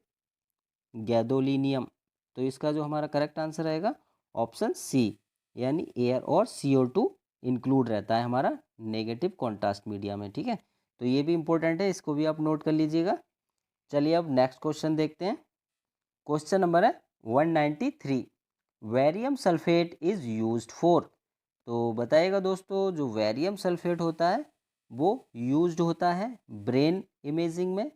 गैदोलीनियम। तो इसका जो हमारा करेक्ट आंसर रहेगा ऑप्शन सी, यानी एयर और CO2 इंक्लूड रहता है हमारा नेगेटिव कॉन्ट्रास्ट मीडिया में। ठीक है, तो ये भी इंपॉर्टेंट है, इसको भी आप नोट कर लीजिएगा। चलिए अब नेक्स्ट क्वेश्चन देखते हैं। क्वेश्चन नंबर है 193, वेरियम सल्फेट इज यूज्ड फॉर। तो बताइएगा दोस्तों, जो वेरियम सल्फेट होता है वो यूज्ड होता है ब्रेन इमेजिंग में,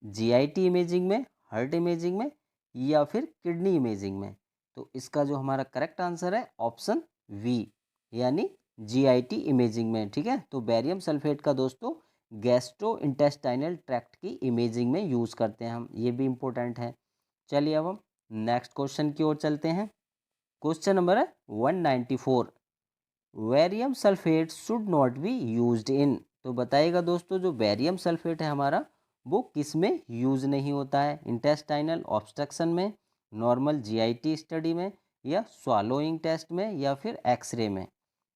GIT इमेजिंग में, हार्ट इमेजिंग में, या फिर किडनी इमेजिंग में। तो इसका जो हमारा करेक्ट आंसर है ऑप्शन वी, यानी GIT इमेजिंग में। ठीक है, तो बेरियम सल्फेट का दोस्तों गैस्ट्रो इंटेस्टाइनल ट्रैक्ट की इमेजिंग में यूज़ करते हैं हम, ये भी इम्पोर्टेंट है। चलिए अब हम नेक्स्ट क्वेश्चन की ओर चलते हैं। क्वेश्चन नंबर है 194, barium sulphate should not be used in. तो बताइएगा दोस्तों, जो बेरियम सल्फेट है हमारा वो किस में यूज़ नहीं होता है? इंटेस्टाइनल ऑब्स्ट्रक्शन में, नॉर्मल GIT स्टडी में, या स्वालोइंग टेस्ट में, या फिर एक्सरे में।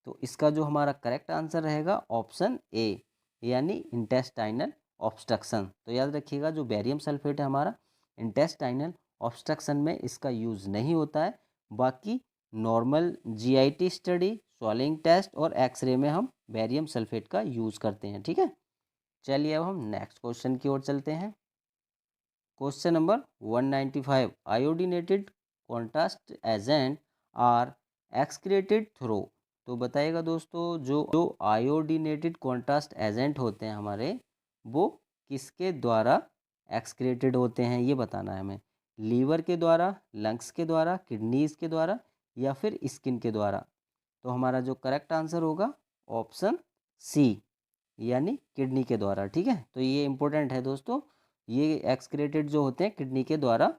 तो इसका जो हमारा करेक्ट आंसर रहेगा ऑप्शन ए, यानी इंटेस्टाइनल ऑब्स्ट्रक्शन। तो याद रखिएगा, जो बेरियम सल्फेट है हमारा इंटेस्टाइनल ऑब्स्ट्रक्शन में इसका यूज़ नहीं होता है। बाकी normal GIT study, swallowing test और एक्सरे में हम बेरियम सल्फेट का यूज़ करते हैं। ठीक है, चलिए अब हम नेक्स्ट क्वेश्चन की ओर चलते हैं। Question number 195, iodinated contrast agent are excreted through. तो बताइएगा दोस्तों, जो आयोडीनेटेड कॉन्ट्रास्ट एजेंट होते हैं हमारे वो किसके द्वारा एक्सक्रीटेड होते हैं, ये बताना है हमें। लीवर के द्वारा, लंग्स के द्वारा, किडनीज के द्वारा, या फिर स्किन के द्वारा। तो हमारा जो करेक्ट आंसर होगा ऑप्शन सी, यानी किडनी के द्वारा। ठीक है, तो ये इंपॉर्टेंट है दोस्तों, ये एक्सक्रीटेड जो होते हैं किडनी के द्वारा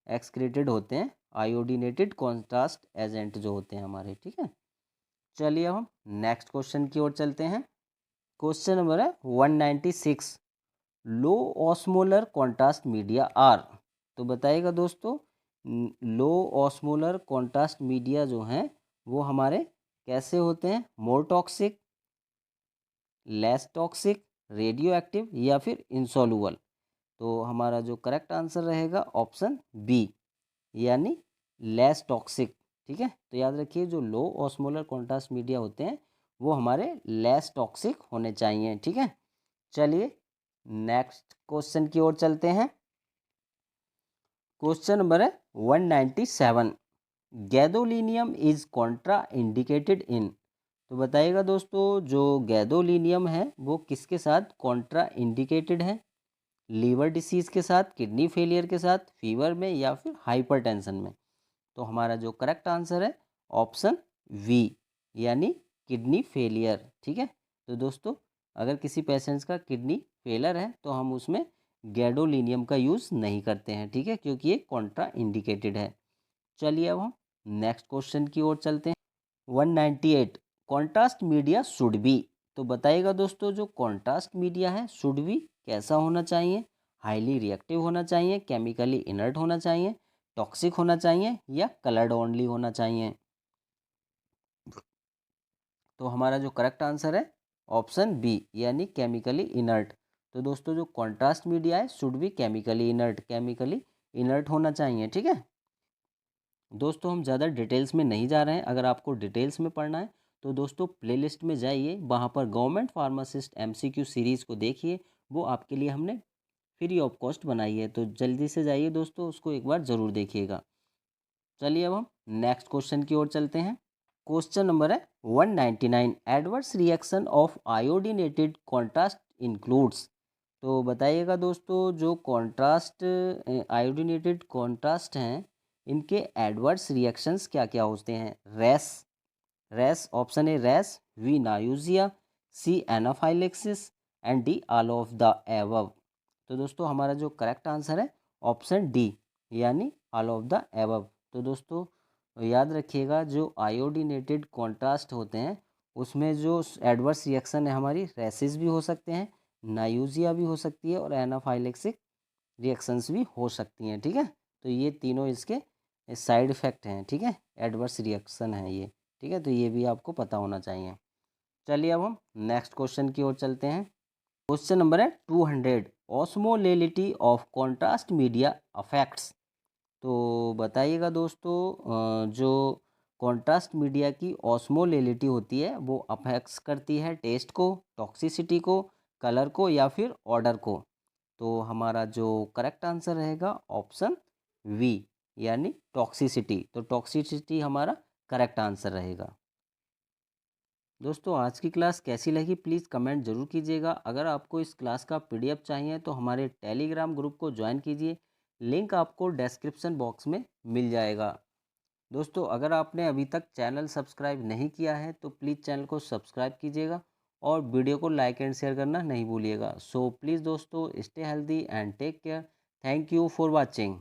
एक्सक्रीटेड होते हैं आयोडीनेटेड कॉन्ट्रास्ट एजेंट जो होते हैं हमारे। ठीक है, चलिए अब हम नेक्स्ट क्वेश्चन की ओर चलते हैं। क्वेश्चन नंबर है 196, लो ऑस्मोलर कॉन्ट्रास्ट मीडिया आर। तो बताइएगा दोस्तों, लो ऑस्मोलर कॉन्ट्रास्ट मीडिया जो हैं वो हमारे कैसे होते हैं? More toxic, less toxic, radio active, या फिर इंसॉल्युबल। तो हमारा जो करेक्ट आंसर रहेगा ऑप्शन बी, यानी लेस टॉक्सिक। ठीक है, तो याद रखिए, जो लो ऑस्मोलर कॉन्ट्रास्ट मीडिया होते हैं वो हमारे लेस टॉक्सिक होने चाहिए। ठीक है, चलिए नेक्स्ट क्वेश्चन की ओर चलते हैं। क्वेश्चन नंबर है 197, गैदोलीनियम इज कॉन्ट्रा इंडिकेटेड इन। तो बताइएगा दोस्तों, जो गैदोलीनियम है वो किसके साथ कॉन्ट्रा इंडिकेटेड है? लीवर डिसीज़ के साथ, किडनी फेलियर के साथ, फीवर में, या फिर हाइपरटेंशन में। तो हमारा जो करेक्ट आंसर है ऑप्शन वी, यानी किडनी फेलियर। ठीक है, तो दोस्तों अगर किसी पेशेंट्स का किडनी फेलियर है तो हम उसमें गैडोलीनियम का यूज़ नहीं करते हैं। ठीक है, क्योंकि ये कॉन्ट्रा इंडिकेटेड है। चलिए अब हम नेक्स्ट क्वेश्चन की ओर चलते हैं। 198, कॉन्ट्रास्ट मीडिया शुड बी। तो बताइएगा दोस्तों, जो कॉन्ट्रास्ट मीडिया है शुड बी कैसा होना चाहिए? हाईली रिएक्टिव होना चाहिए, केमिकली इनर्ट होना चाहिए, टॉक्सिक होना चाहिए, या कलर्ड ओनली होना चाहिए। तो हमारा जो करेक्ट आंसर है ऑप्शन बी, यानी केमिकली इनर्ट। तो दोस्तों, जो कॉन्ट्रास्ट मीडिया है should be chemically inert, chemically inert होना चाहिए। ठीक है दोस्तों, हम ज़्यादा डिटेल्स में नहीं जा रहे हैं। अगर आपको डिटेल्स में पढ़ना है तो दोस्तों प्लेलिस्ट में जाइए, वहाँ पर गवर्नमेंट फार्मासिस्ट MCQ सीरीज़ को देखिए, वो आपके लिए हमने फ्री ऑफ कॉस्ट बनाई है। तो जल्दी से जाइए दोस्तों, उसको एक बार ज़रूर देखिएगा। चलिए अब हम नेक्स्ट क्वेश्चन की ओर चलते हैं। क्वेश्चन नंबर है 199, adverse reaction of iodinated contrast includes. तो बताइएगा दोस्तों, जो कॉन्ट्रास्ट आयोडीनेटेड कॉन्ट्रास्ट हैं इनके एडवर्स रिएक्शंस क्या क्या होते हैं? Rash, rash option A rash, B nausea, C anaphylaxis and D all of the above. तो दोस्तों हमारा जो करेक्ट आंसर है ऑप्शन डी यानी ऑल ऑफ द एबव। तो दोस्तों याद रखिएगा जो आयोडीनेटेड कॉन्ट्रास्ट होते हैं उसमें जो एडवर्स रिएक्शन है हमारी रैसेस भी हो सकते हैं, नायूजिया भी हो सकती है और एनाफाइलेक्सिक रिएक्शंस भी हो सकती हैं। ठीक है, तो ये तीनों इसके साइड इफ़ेक्ट हैं। ठीक है, एडवर्स रिएक्शन है ये। ठीक है, तो ये भी आपको पता होना चाहिए। चलिए अब हम नेक्स्ट क्वेश्चन की ओर चलते हैं। क्वेश्चन नंबर है 200, ऑस्मोलेलिटी ऑफ कॉन्ट्रास्ट मीडिया अफेक्ट्स। तो बताइएगा दोस्तों जो कॉन्ट्रास्ट मीडिया की ऑस्मोलेलिटी होती है वो अफेक्ट्स करती है टेस्ट को, टॉक्सिसिटी को, कलर को या फिर ऑर्डर को। तो हमारा जो करेक्ट आंसर रहेगा ऑप्शन वी यानी टॉक्सिसिटी। तो टॉक्सिसिटी हमारा करेक्ट आंसर रहेगा। दोस्तों आज की क्लास कैसी लगी प्लीज़ कमेंट ज़रूर कीजिएगा। अगर आपको इस क्लास का पीडीएफ चाहिए तो हमारे टेलीग्राम ग्रुप को ज्वाइन कीजिए, लिंक आपको डिस्क्रिप्शन बॉक्स में मिल जाएगा। दोस्तों अगर आपने अभी तक चैनल सब्सक्राइब नहीं किया है तो प्लीज़ चैनल को सब्सक्राइब कीजिएगा और वीडियो को लाइक एंड शेयर करना नहीं भूलिएगा। सो प्लीज़ दोस्तों stay healthy and take care. Thank you for watching.